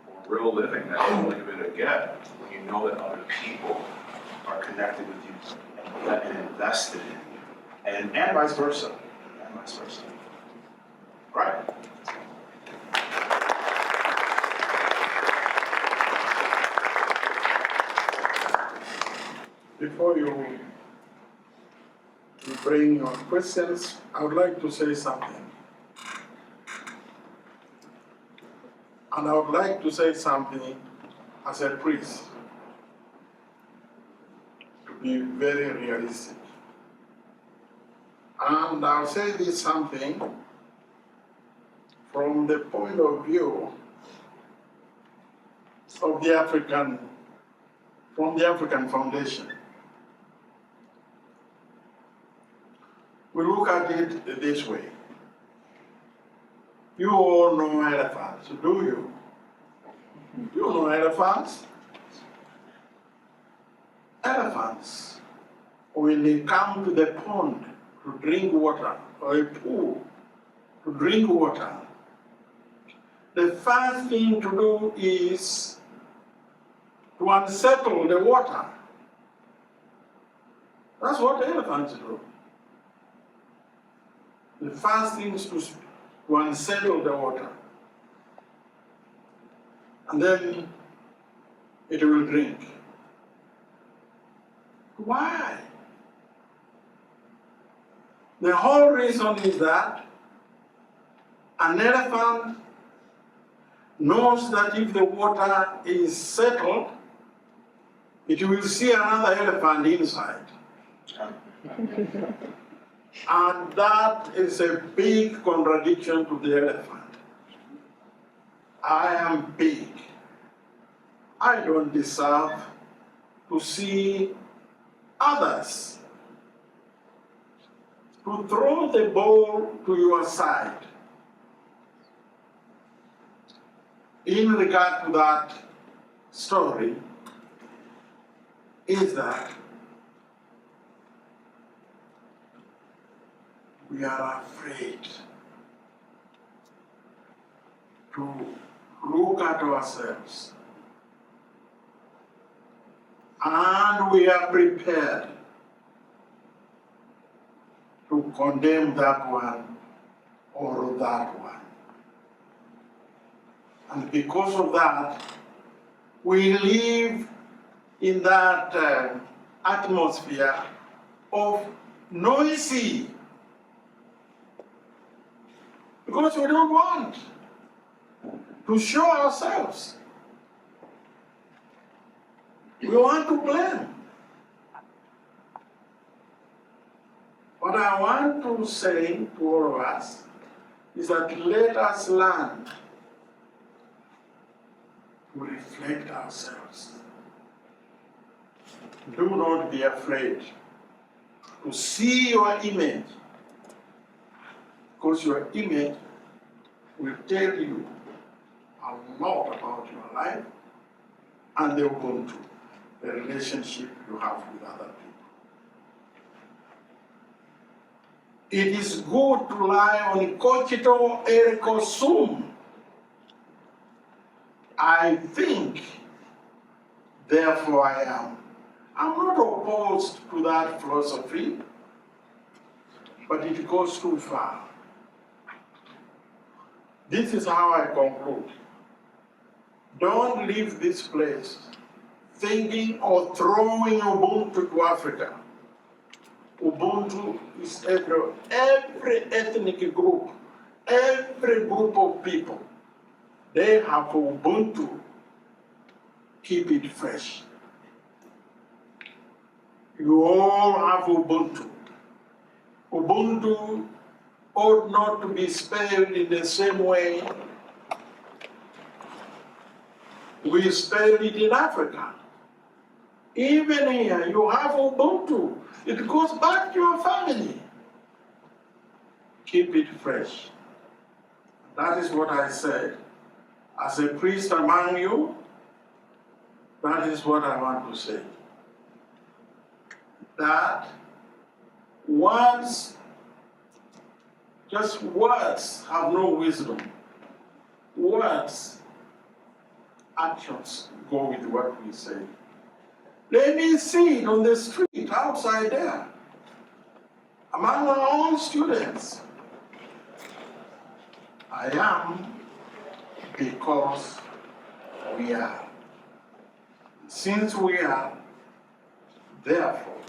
or real living that you're only going to get when you know that other people are connected with you and invested in you, and vice versa, Right. Before you bring your questions, I would like to say something. And I would like to say something as a priest, to be very realistic. And I'll say this something from the point of view of the African Foundation. We look at it this way. You all know elephants, do you? You know elephants? Elephants, when they come to the pond to drink water, or a pool to drink water, the first thing to do is to unsettle the water. That's what elephants do. The first thing is to unsettle the water. And then it will drink. Why? The whole reason is that an elephant knows that if the water is settled, it will see another elephant inside. And that is a big contradiction to the elephant. I am big. I don't deserve to see others to throw the ball to your side. In regard to that story, is that we are afraid to look at ourselves, and we are prepared to condemn that one or that one. And because of that, we live in that atmosphere of noisy, because we don't want to show ourselves. We want to blame. What I want to say to all of us is that let us learn to reflect ourselves. Do not be afraid to see your image, because your image will tell you a lot about your life and the Ubuntu, the relationship you have with other people. It is good to lie on cogito ergo sum. I think, therefore I am. I'm not opposed to that philosophy, but it goes too far. This is how I conclude. Don't leave this place thinking or throwing Ubuntu to Africa. Ubuntu is every ethnic group, every group of people. They have Ubuntu. Keep it fresh. You all have Ubuntu. Ubuntu ought not to be spelled in the same way we spell it in Africa. Even here, you have Ubuntu. It goes back to your family. Keep it fresh. That is what I said. As a priest among you, that is what I want to say. that just words have no wisdom. Words, actions go with what we say. Let me see it on the street outside there, among our own students. I am because we are. Since we are, therefore,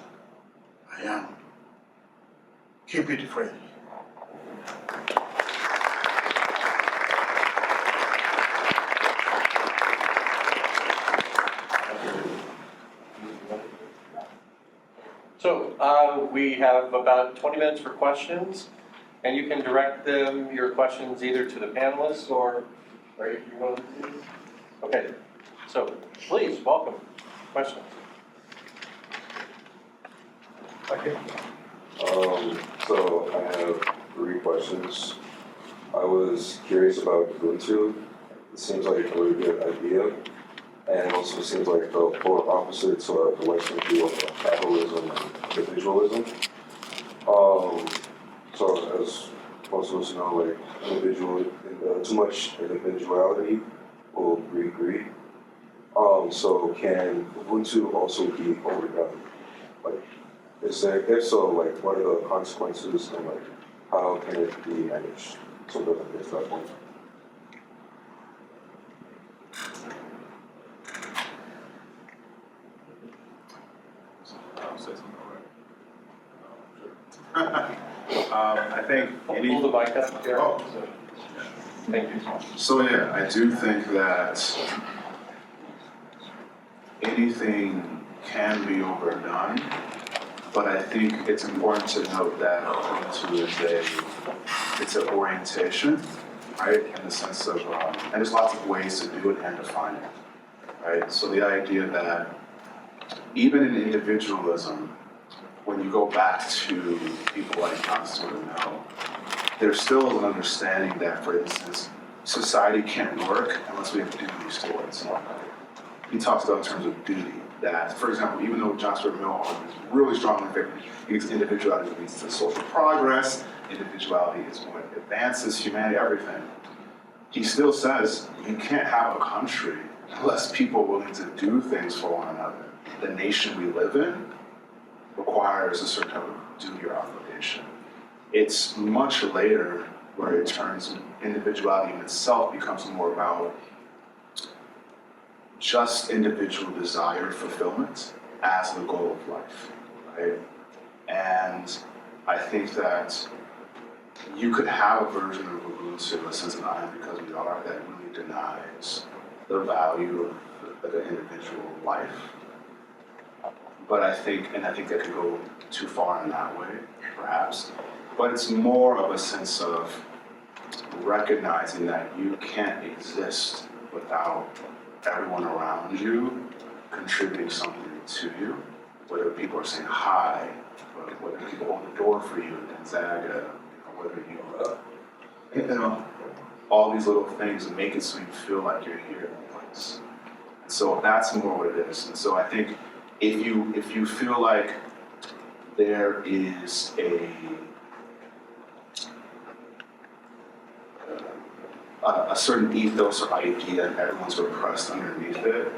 I am. Keep it free. So we have about 20 minutes for questions, and you can direct your questions either to the panelists or right if you want to. Okay, so please, welcome. Questions? Okay. So I have 3 questions. I was curious about Ubuntu. It seems like a really good idea. And it also seems like the polar opposite to the Western view of capitalism and individualism. So as most of us know, like too much individuality will breed greed. So can Ubuntu also be overdone? Like, if so, like, what are the consequences and like how can it be managed so it doesn't get to that point? I think Pull the mic up here. Oh. Thank you. So yeah, I do think that anything can be overdone, but I think it's important to note that Ubuntu it's an orientation, right? In the sense of, and there's lots of ways to do it and define it, right? So the idea that even in individualism, when you go back to people like Gonzaga now, there's still an understanding that, for instance, society can't work unless we have duties towards one another. He talks about in terms of duty, that, for example, even though John Stuart Mill is really strongly in favor, because individuality leads to social progress, individuality is what advances humanity, everything. He still says you can't have a country unless people are willing to do things for one another. The nation we live in requires a certain type of duty or obligation. It's much later where it turns, individuality in itself becomes more about just individual desire fulfillment as the goal of life, right? And I think that you could have a version of Ubuntu, a sense of I am because we are, that really denies the value of an individual life. But I think that could go too far in that way, perhaps. But it's more of a sense of recognizing that you can't exist without everyone around you contributing something to you, whether people are saying hi, whether people open the door for you in Gonzaga, whether you, all these little things and make it so you feel like you're here in the place. And so that's more what it is. And so I think if you feel like there is a certain ethos or idea and everyone's repressed underneath it,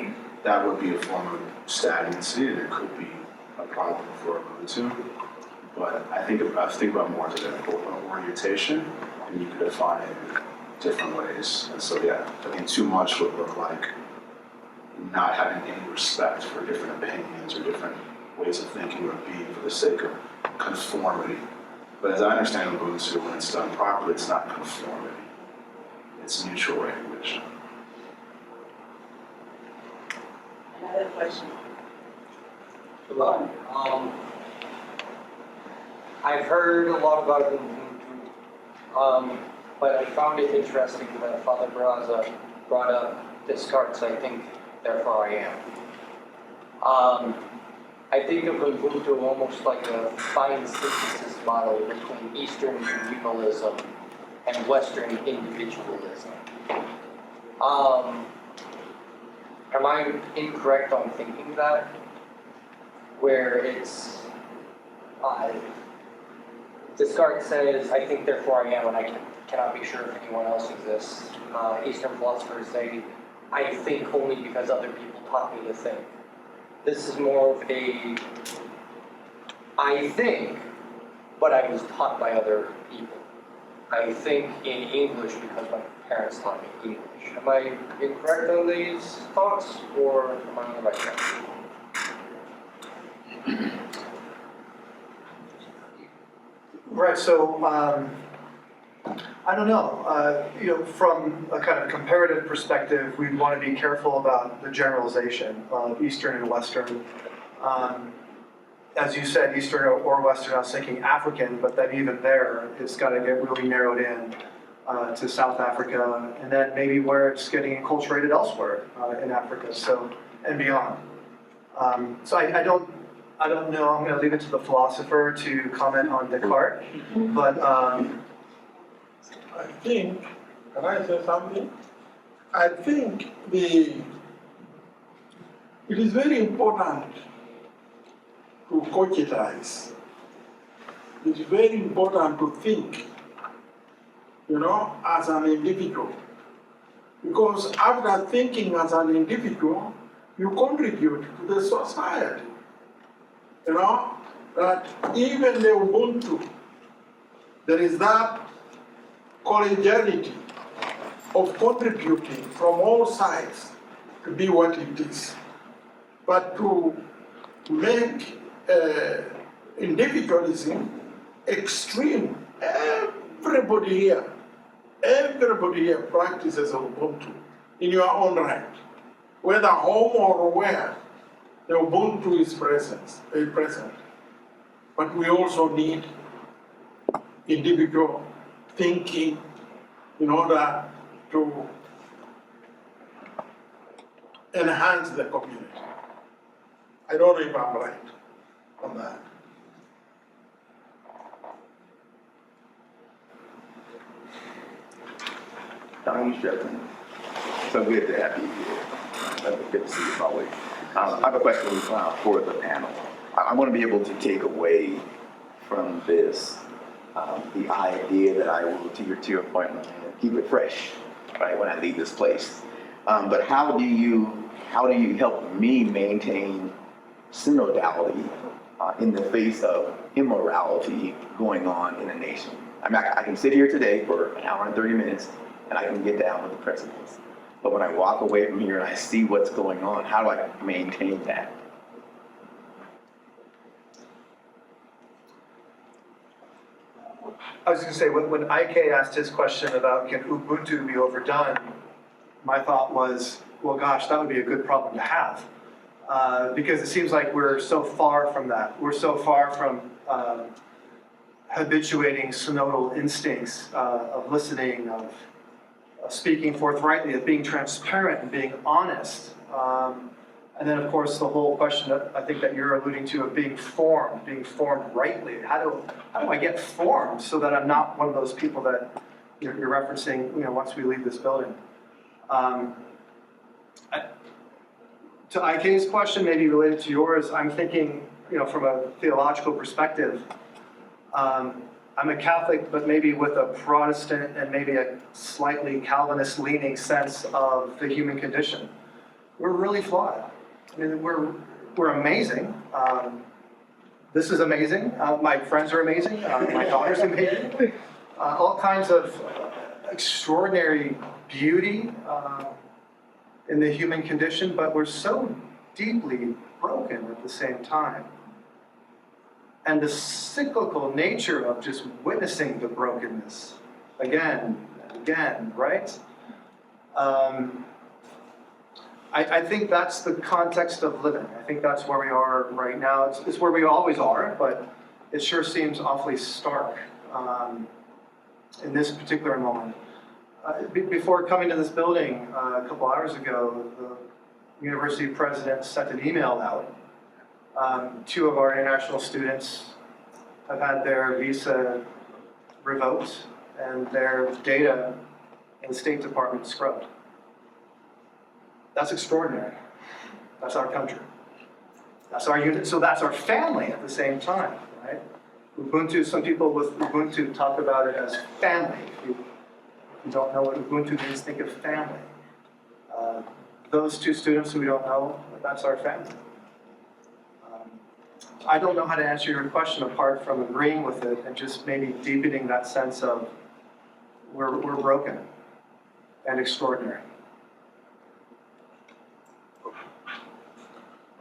that would be a form of stagnancy and it could be a problem for Ubuntu. But I think about more as an orientation, and you could define it in different ways. And so yeah, I think too much would look like not having any respect for different opinions or different ways of thinking or being for the sake of conformity. But as I understand Ubuntu, when it's done properly, it's not conformity. It's mutual recognition. Another question. Hello. I've heard a lot about Ubuntu, but I found it interesting that Father Barraza brought up Descartes, I think, therefore I am. I think of Ubuntu almost like a fine synthesis model between Eastern communalism and Western individualism. Am I incorrect on thinking that? Where it's Descartes says, I think, therefore I am, and I cannot be sure if anyone else exists. Eastern philosophers say, I think only because other people taught me to think. This is more of a, I think, but I was taught by other people. I think in English because my parents taught me English. Am I incorrect on these thoughts, or am I on the right track? Right, so, I don't know, from a kind of comparative perspective, we'd want to be careful about the generalization of Eastern and Western. As you said, Eastern or Western, I was thinking African, but then even there, it's got to get really narrowed in to South Africa, and then maybe where it's getting enculturated elsewhere in Africa, so, and beyond. So I don't know, I'm going to leave it to the philosopher to comment on Descartes, but I think, can I say something? I think it is very important to cogitize. It's very important to think, as an individual. Because after thinking as an individual, you contribute to the society. That even the Ubuntu, there is that collegiality of contributing from all sides to be what it is. But to make individualism extreme, everybody here practices Ubuntu in your own right, whether home or where. The Ubuntu is present. But we also need individual thinking in order to enhance the community. I don't know if I'm right on that. Donnie Shepard, so good to have you here. Good to see you always. I have a question for the panel. I want to be able to take away from this the idea that I will, to your point, keep it fresh, right, when I leave this place. But how do you help me maintain synodality in the face of immorality going on in a nation? I mean, I can sit here today for an hour and 30 minutes, and I can get down with the principles. But when I walk away from here and I see what's going on, how do I maintain that? I was going to say, when IK asked his question about can Ubuntu be overdone, my thought was, well, gosh, that would be a good problem to have. Because it seems like we're so far from that. We're so far from habituating synodal instincts of listening, of speaking forthrightly, of being transparent and being honest. And then, of course, the whole question that I think that you're alluding to of being formed rightly. How do I get formed so that I'm not one of those people that you're referencing, once we leave this building? To IK's question, maybe related to yours, I'm thinking, from a theological perspective, I'm a Catholic, but maybe with a Protestant and maybe a slightly Calvinist-leaning sense of the human condition. We're really flawed. I mean, we're amazing. This is amazing. My friends are amazing. My daughter's amazing. All kinds of extraordinary beauty in the human condition, but we're so deeply broken at the same time. And the cyclical nature of just witnessing the brokenness again and again, right? I think that's the context of living. I think that's where we are right now. It's where we always are, but it sure seems awfully stark in this particular moment. Before coming to this building a couple hours ago, the university president sent an email out. 2 of our international students have had their visa revoked and their data in the State Department scrubbed. That's extraordinary. That's our country. That's our unit. So that's our family at the same time, right? Ubuntu, some people with Ubuntu talk about it as family. If you don't know what Ubuntu means, think of family. Those two students who we don't know, that's our family. I don't know how to answer your question apart from agreeing with it and just maybe deepening that sense of we're broken and extraordinary.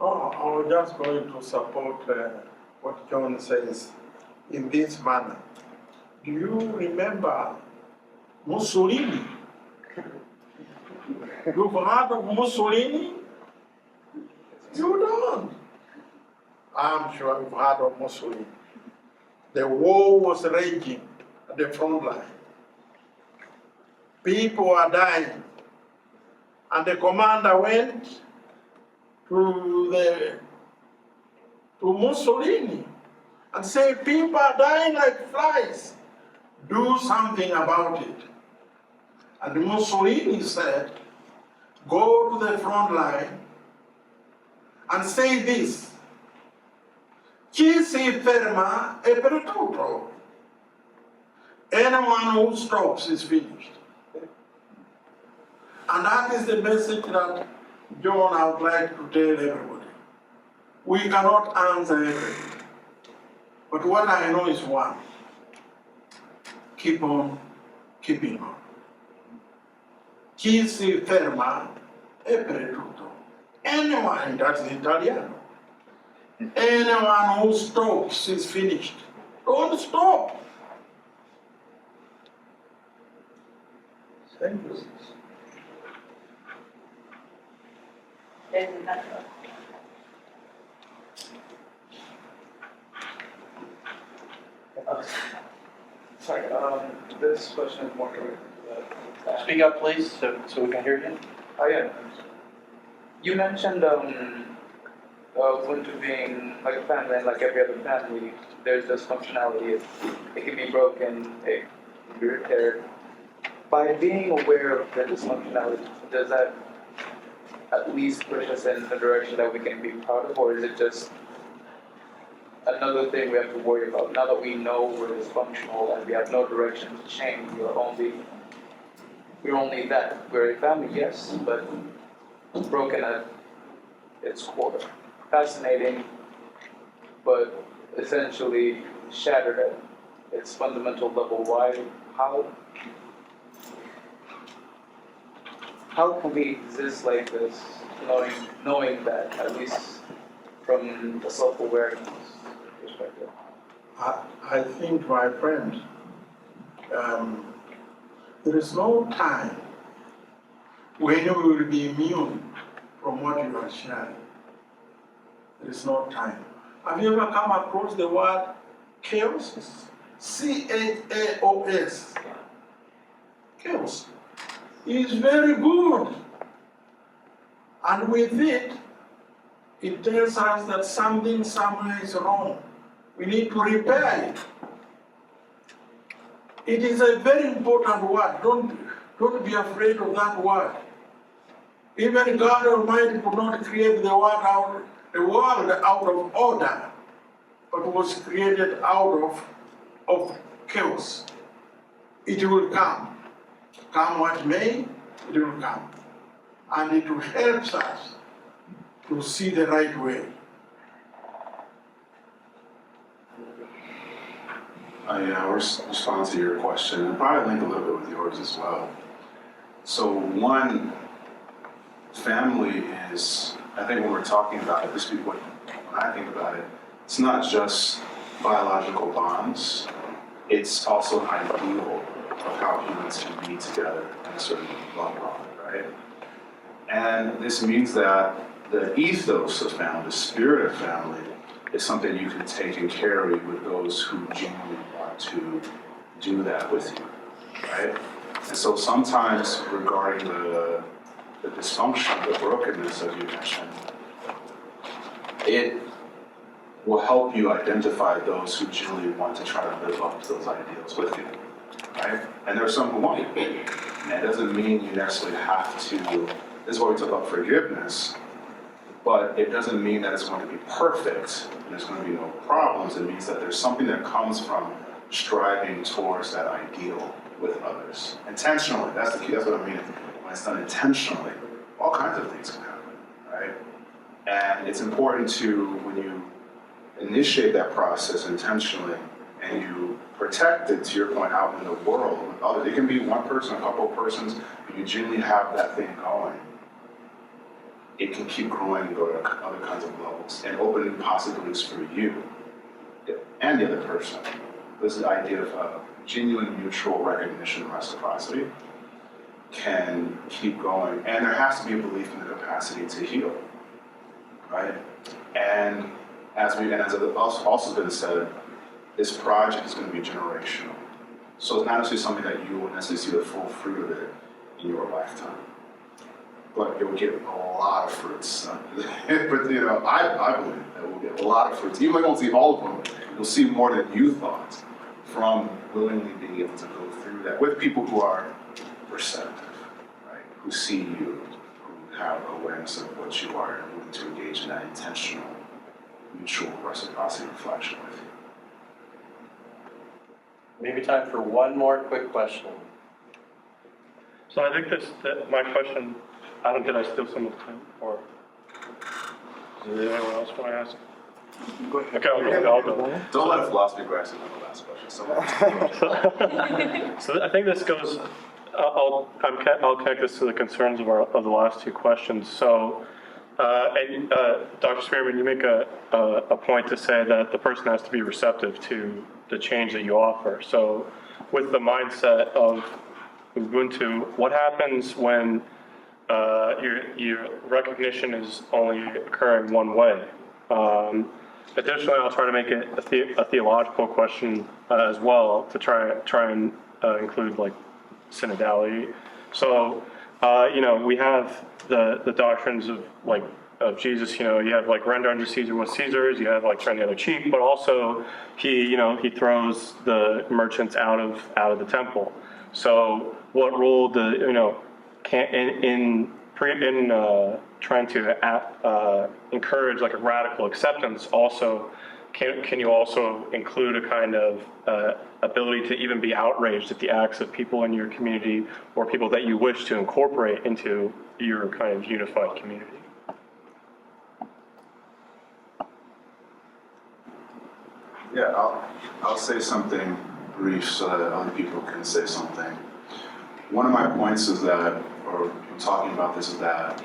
Oh, I was just going to support what John says in this manner. Do you remember Mussolini? You've heard of Mussolini? You don't. I'm sure you've heard of Mussolini. The war was raging at the front line. People are dying. And the commander went to Mussolini and said, people are dying like flies. Do something about it. And Mussolini said, go to the front line and say this, chi si ferma è perduto. Anyone who stops is finished. And that is the message that John, I would like to tell everybody. We cannot answer everything. But what I know is one. Keep on keeping on. Chi si ferma è perduto. Anyone, that's Italiano. Anyone who stops is finished. Don't stop. Thank you. Sorry, this question is more directed to Speak up, please, so we can hear you. yeah. You mentioned Ubuntu being like a family, and like every other family, there's this functionality. It can be broken, it can be repaired. By being aware of the dysfunctionality, does that at least push us in a direction that we can be proud of, or is it just another thing we have to worry about? Now that we know we're dysfunctional and we have no direction to change, we're only that. We're a family, yes, but broken at its core. Fascinating, but essentially shattered at its fundamental level. Why? How can we exist like this, knowing that, at least from a self-awareness perspective? I think, my friend, there is no time when you will be immune from what you are sharing. There is no time. Have you ever come across the word chaos? C-H-A-O-S. Chaos. It's very good. And with it, it tells us that something somewhere is wrong. We need to repair it. It is a very important word. Don't be afraid of that word. Even God Almighty could not create the world out of order, but was created out of chaos. It will come. Come what may, it will come. And it will help us to see the right way. I'll respond to your question and probably link a little bit with yours as well. So one, family is, I think when we're talking about it, when I think about it, it's not just biological bonds, it's also an ideal of how humans can be together in a certain level, right? And this means that the ethos of family, the spirit of family, is something you can take and carry with those who genuinely want to do that with you, right? And so sometimes regarding the dysfunction, the brokenness, as you mentioned, it will help you identify those who genuinely want to try to live up to those ideals with you, right? And there are some who won't. And it doesn't mean you necessarily have to, this is why we talk about forgiveness. But it doesn't mean that it's going to be perfect and there's going to be no problems. It means that there's something that comes from striving towards that ideal with others. Intentionally, that's the key, that's what I mean. When it's done intentionally, all kinds of things can happen, right? And it's important to, when you initiate that process intentionally and you protect it, to your point, out in the world with others. It can be one person, a couple of persons, but you genuinely have that thing going. It can keep growing and go to other kinds of levels and open possibilities for you and the other person. This idea of genuine mutual recognition and reciprocity can keep going. And there has to be a belief in the capacity to heal, right? And as it also been said, this project is going to be generational. So it's not necessarily something that you will necessarily see the full fruit of it in your lifetime. But you'll get a lot of fruits. But I believe that we'll get a lot of fruits. You might not see all of them, you'll see more than you thought from willingly being able to go through that with people who are receptive, right? Who see you, who have awareness of what you are and willing to engage in that intentional, mutual reciprocity reflection with you. Maybe time for one more quick question. So I think my question, did I steal some of the time? Or does anyone else want to ask? Go ahead. Okay, I'll go. Don't let a philosophy grass in the last question. So I think this goes, I'll connect this to the concerns of the last two questions. So, Dr. Spearman, you make a point to say that the person has to be receptive to the change that you offer. So with the mindset of Ubuntu, what happens when your recognition is only occurring one way? Additionally, I'll try to make it a theological question as well to try and include like synodality. So, we have the doctrines of Jesus. You have like render unto Caesar what Caesar's. You have like turn the other cheek, but also he throws the merchants out of the temple. So, what role in trying to encourage like a radical acceptance? Also, can you also include a kind of ability to even be outraged at the acts of people in your community or people that you wish to incorporate into your kind of unified community? Yeah, I'll say something brief so that other people can say something. One of my points is that, or talking about this, is that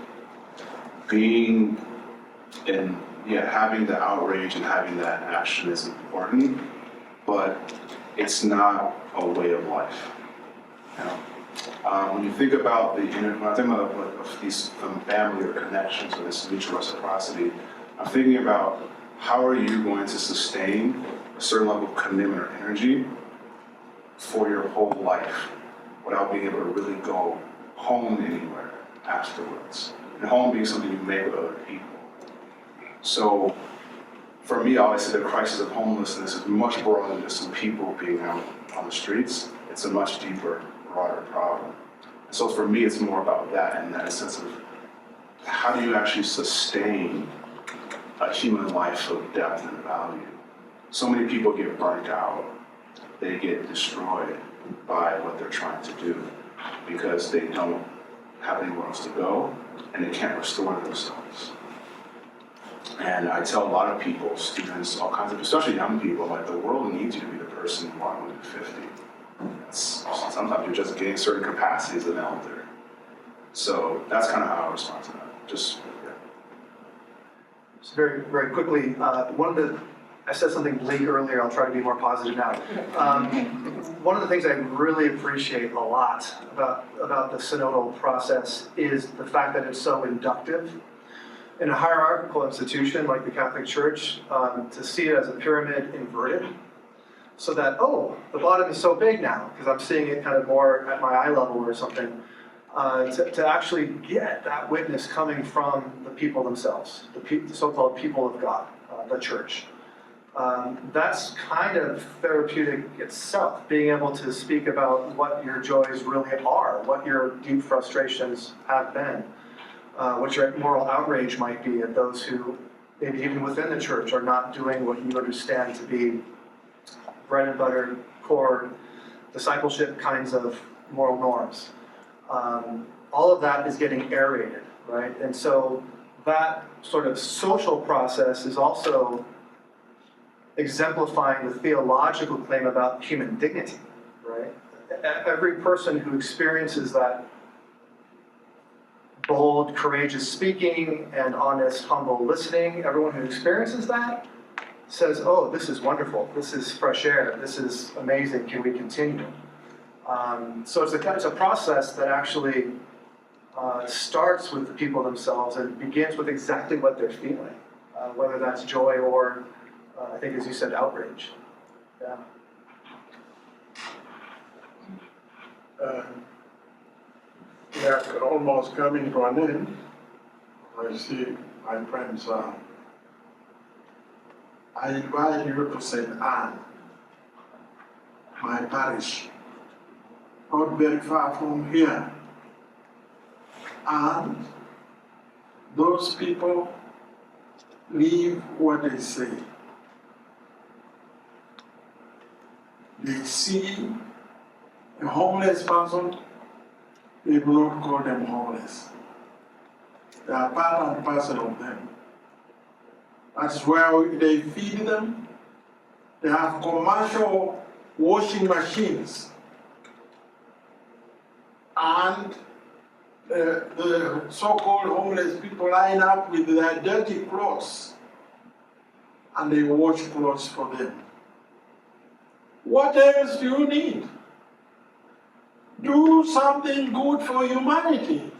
having the outrage and having that action is important, but it's not a way of life. When you think about when I think about these family or connections or this mutual reciprocity, I'm thinking about how are you going to sustain a certain level of commitment or energy for your whole life without being able to really go home anywhere afterwards. And home being something you make with other people. So for me, I always say the crisis of homelessness is much broader than just some people being out on the streets. It's a much deeper, broader problem. So for me, it's more about that and that sense of how do you actually sustain a human life of depth and value? So many people get burnt out. They get destroyed by what they're trying to do because they don't have anywhere else to go and they can't restore themselves. And I tell a lot of people, students, all kinds of, especially young people, like the world needs you to be the person you are when you're 50. Sometimes you're just getting certain capacities as an elder. So that's kind of how I respond to that. Just very, very quickly, I said something bleak earlier, I'll try to be more positive now. One of the things I really appreciate a lot about the synodal process is the fact that it's so inductive. In a hierarchical institution like the Catholic Church, to see it as a pyramid inverted, so that, the bottom is so big now, because I'm seeing it kind of more at my eye level or something, to actually get that witness coming from the people themselves, the so-called people of God, the church. That's kind of therapeutic itself, being able to speak about what your joys really are, what your deep frustrations have been. what your moral outrage might be at those who, maybe even within the church, are not doing what you understand to be bread and butter, core discipleship kinds of moral norms. All of that is getting aerated, right? And so that sort of social process is also exemplifying the theological claim about human dignity, right? Every person who experiences that bold, courageous speaking and honest, humble listening, everyone who experiences that says, oh, this is wonderful, this is fresh air, this is amazing, can we continue? So it's a process that actually starts with the people themselves and begins with exactly what they're feeling, whether that's joy or, I think as you said, outrage. Yeah. We are almost coming to an end. I see my friends. I invite you to St. Anne, my parish, not very far from here. And those people live what they say. They see a homeless person, they do not call them homeless. They are part and parcel of them. That's where they feed them. They have commercial washing machines. And the so-called homeless people line up with their dirty clothes and they wash clothes for them. What else do you need? Do something good for humanity.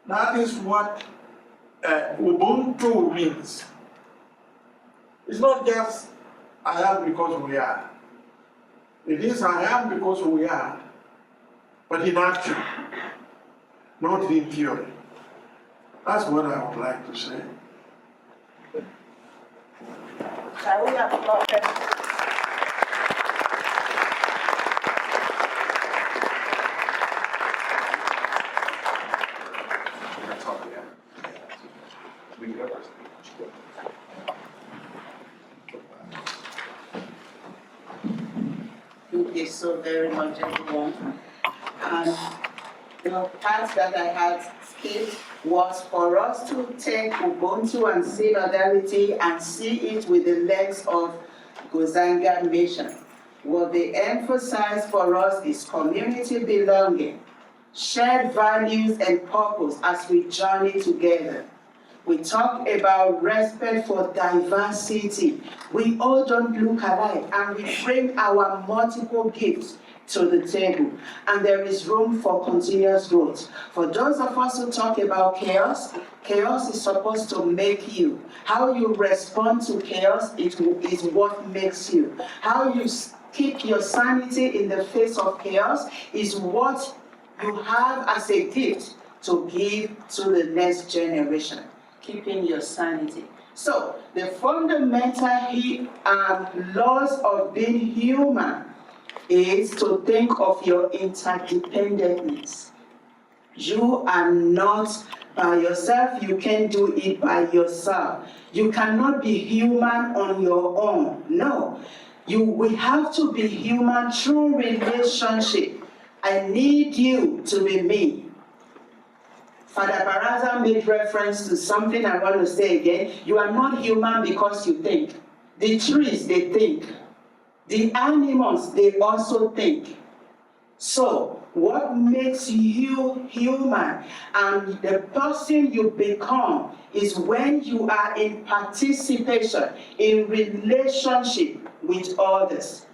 That is what Ubuntu means. It's not just I am because we are. It is I am because we are, but in action, not in theory. That's what I would like to say. Shall we applaud them? Thank you so very much, everyone. And the part that I had skipped was for us to take Ubuntu and Synodality and see it with the lens of Gonzaga mission. What they emphasize for us is community belonging, shared values and purpose as we journey together. We talk about respect for diversity. We all don't look alike, and we bring our multiple gifts to the table, and there is room for continuous growth. For those of us who talk about chaos, chaos is supposed to make you. How you respond to chaos is what makes you. How you keep your sanity in the face of chaos is what you have as a gift to give to the next generation. Keeping your sanity. So, the fundamental laws of being human is to think of your interdependentness. You are not by yourself, you can't do it by yourself. You cannot be human on your own. No, we have to be human through relationship. I need you to be me. Father Baraza made reference to something I want to say again. You are not human because you think. The trees, they think. The animals, they also think. So, what makes you human and the person you become is when you are in participation, in relationship with others,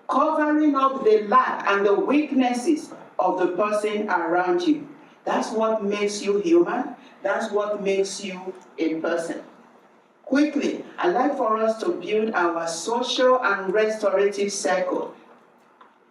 covering up the lack and the weaknesses of the person around you. That's what makes you human. That's what makes you a person. Quickly, I'd like for us to build our social and restorative circle.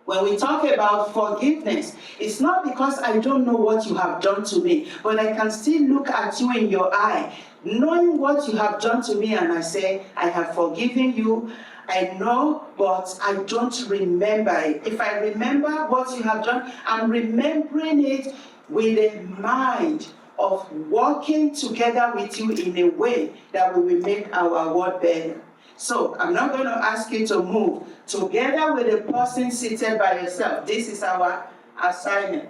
When we talk about forgiveness, it's not because I don't know what you have done to me, but I can still look at you in your eye, knowing what you have done to me, and I say, I have forgiven you. I know, but I don't remember it. If I remember what you have done, I'm remembering it with a mind of working together with you in a way that we will make our world better. So I'm not going to ask you to move. Together with the person seated by yourself, this is our assignment.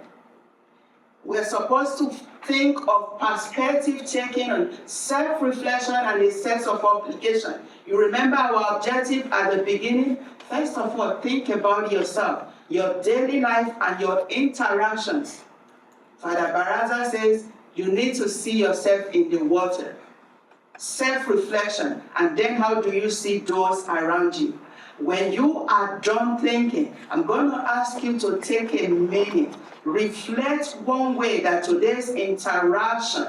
We're supposed to think of perspective taking on self-reflection and a sense of obligation. You remember our objective at the beginning? First of all, think about yourself, your daily life and your interactions. Father Baraza says you need to see yourself in the water. Self-reflection, and then how do you see those around you? When you are done thinking, I'm going to ask you to take a minute, reflect one way that today's interaction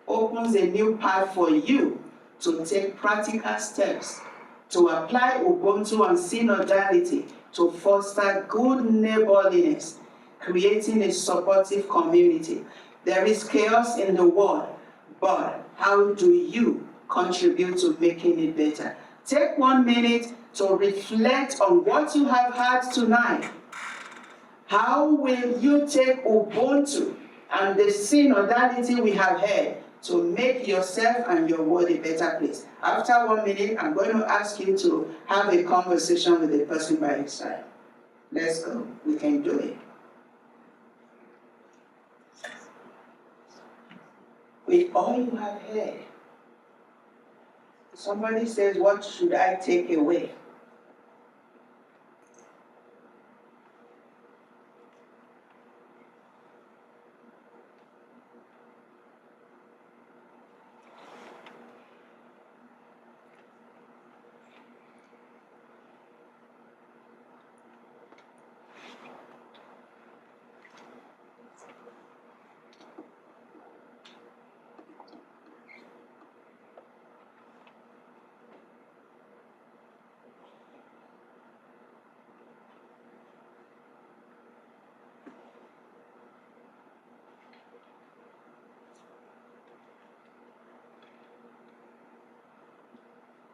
opens a new path for you to take practical steps to apply Ubuntu and Synodality to foster good neighborliness, creating a supportive community. There is chaos in the world, but how do you contribute to making it better? Take 1 minute to reflect on what you have had tonight. How will you take Ubuntu and the synodality we have had to make yourself and your world a better place? After 1 minute, I'm going to ask you to have a conversation with the person by your side. Let's go. We can do it. With all you have heard, somebody says, what should I take away?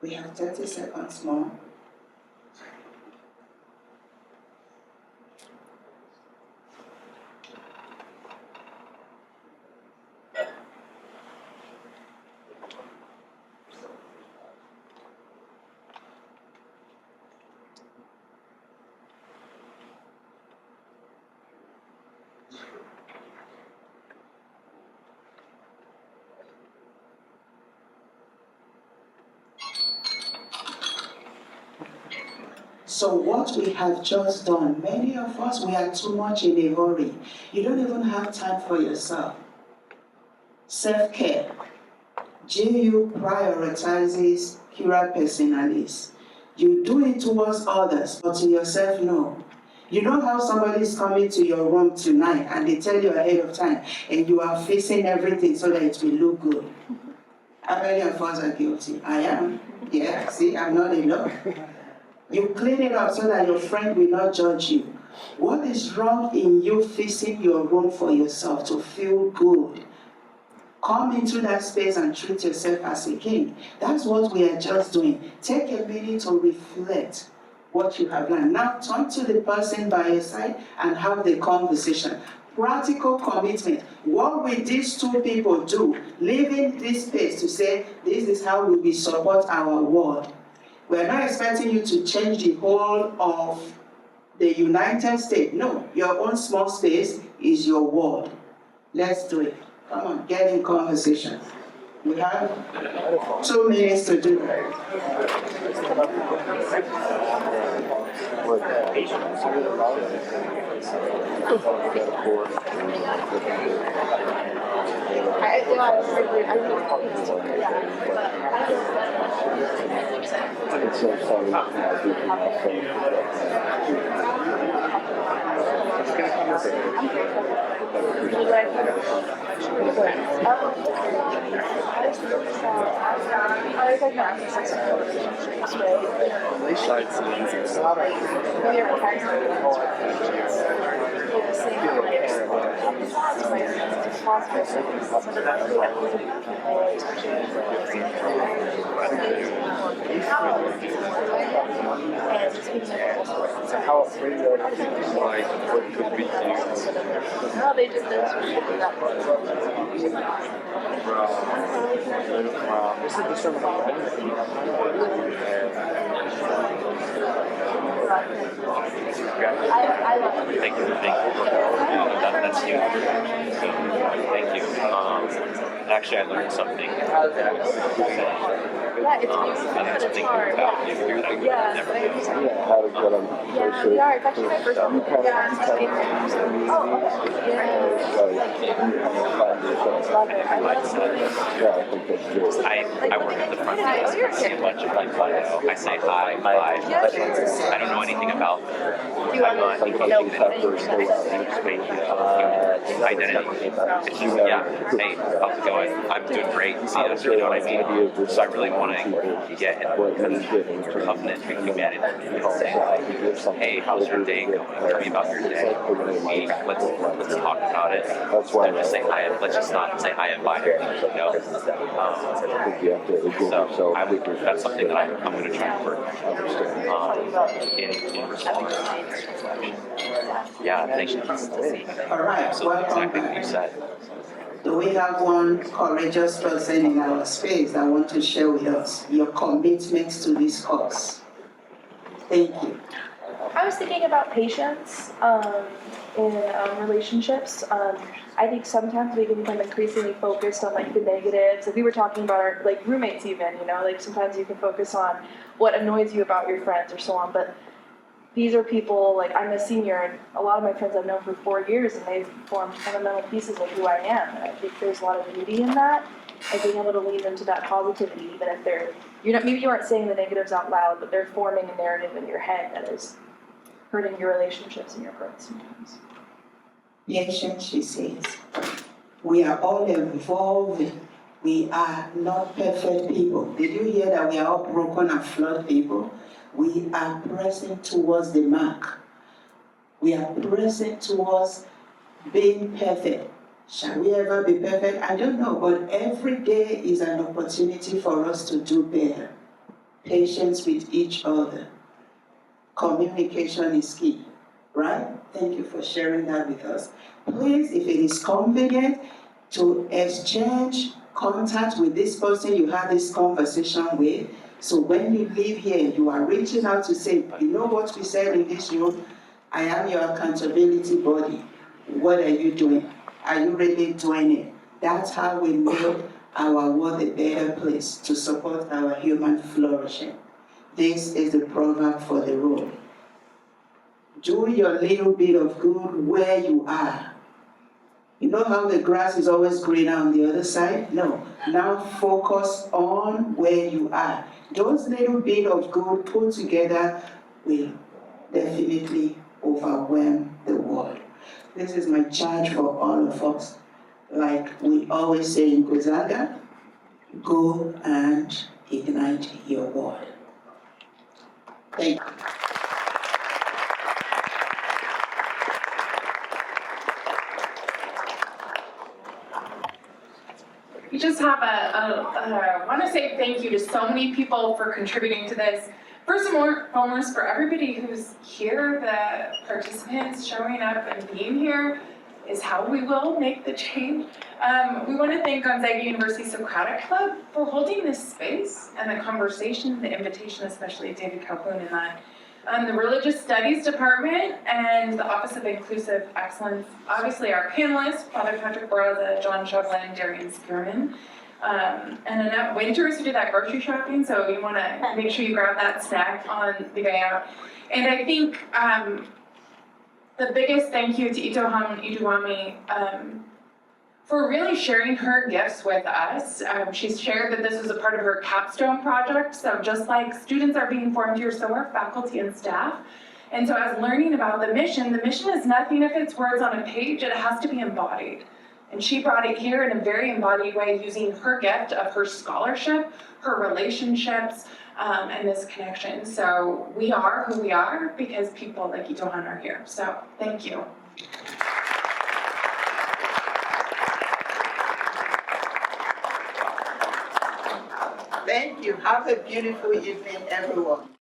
We have 30 seconds more. So what we have just done, many of us, we are too much in a hurry. You don't even have time for yourself. Self-care. GU prioritizes cura personalis. You do it towards others, but to yourself, no. You know how somebody is coming to your room tonight and they tell you ahead of time and you are fixing everything so that it will look good. How many of us are guilty? I am. Yeah, see, I'm not alone. You clean it up so that your friend will not judge you. What is wrong in you fixing your room for yourself to feel good? Come into that space and treat yourself as a king. That's what we are just doing. Take a minute to reflect what you have learned. Now turn to the person by your side and have the conversation. Practical commitment. What will these two people do? Leaving this space to say, this is how we will support our world. We're not expecting you to change the whole of the United States. No, your own small space is your world. Let's do it. Come on, get in conversation. We have 2 minutes to do that. How afraid are you? Like, what could be used? No, they just did that. I love it. Thank you. That's new. So, thank you. Actually, I learned something. Yeah, it's I learned something about you here that I would have never known. How to get them. yeah, we are. It's actually my first one. Yeah, it's amazing. Oh, okay. I work at the front desk. I see a bunch of people I know. I say hi, bye. I don't know anything about them. I'm not thinking that identity. It's just, yeah, hey, how's it going? I'm doing great. You know what I mean? So I really want to get in covenant with humanity and say, hey, how's your day going? Tell me about your day. Let's talk about it. Instead of just say hi. Let's just not say hi and bye. You know? So that's something that I'm going to try to work in response. Yeah, thank you. All right, So welcome exactly what you back. said. Do we have one courageous person in our space that want to share with us your commitment to this cause? Thank you. I was thinking about patience in relationships. I think sometimes we can become increasingly focused on like the negatives. Like we were talking about our like roommates even, you know, like sometimes you can focus on what annoys you about your friends or so on, but these are people, like I'm a senior and a lot of my friends I've known for 4 years and they've formed fundamental pieces of who I am. And I think there's a lot of beauty in that and being able to lean into that positivity, even if maybe you aren't saying the negatives out loud, but they're forming a narrative in your head that is hurting your relationships and your growth sometimes. Patience, she says. We are all evolving. We are not perfect people. Did you hear that we are all broken and flawed people? We are pressing towards the mark. We are pressing towards being perfect. Shall we ever be perfect? I don't know, but every day is an opportunity for us to do better. Patience with each other. Communication is key, right? Thank you for sharing that with us. Please, if it is convenient, to exchange contact with this person you had this conversation with. So when you leave here, you are reaching out to say, you know what we said in this room? I am your accountability body. What are you doing? Are you really doing it? That's how we make our world a better place to support our human flourishing. This is the proverb for the room. Do your little bit of good where you are. You know how the grass is always greener on the other side? No. Now focus on where you are. Those little bit of good put together will definitely overwhelm the world. This is my charge for all of us. Like we always say in Gonzaga, go and ignite your world. Thank you. We just have I want to say thank you to so many people for contributing to this. First and foremost, for everybody who's here, the participants showing up and being here is how we will make the change. We want to thank Gonzaga University Socratic Club for holding this space and the conversation, the invitation, especially David Calhoun in that. The Religious Studies Department and the Office of Inclusive Excellence. Obviously our panelists, Father Patrick Barraza, John Shovlin, Darian Spearman, and Annette Winters who did that grocery shopping, so you want to make sure you grab that snack on the way out. And I think the biggest thank you to Itohan Idumwonyi for really sharing her gifts with us. She's shared that this was a part of her capstone project, so just like students are being formed here, so are faculty and staff. And so as learning about the mission is nothing if it's words on a page, it has to be embodied. And she brought it here in a very embodied way using her gift of her scholarship, her relationships, and this connection. So we are who we are because people like Itohan are here. So thank you. Thank you. Have a beautiful evening, everyone.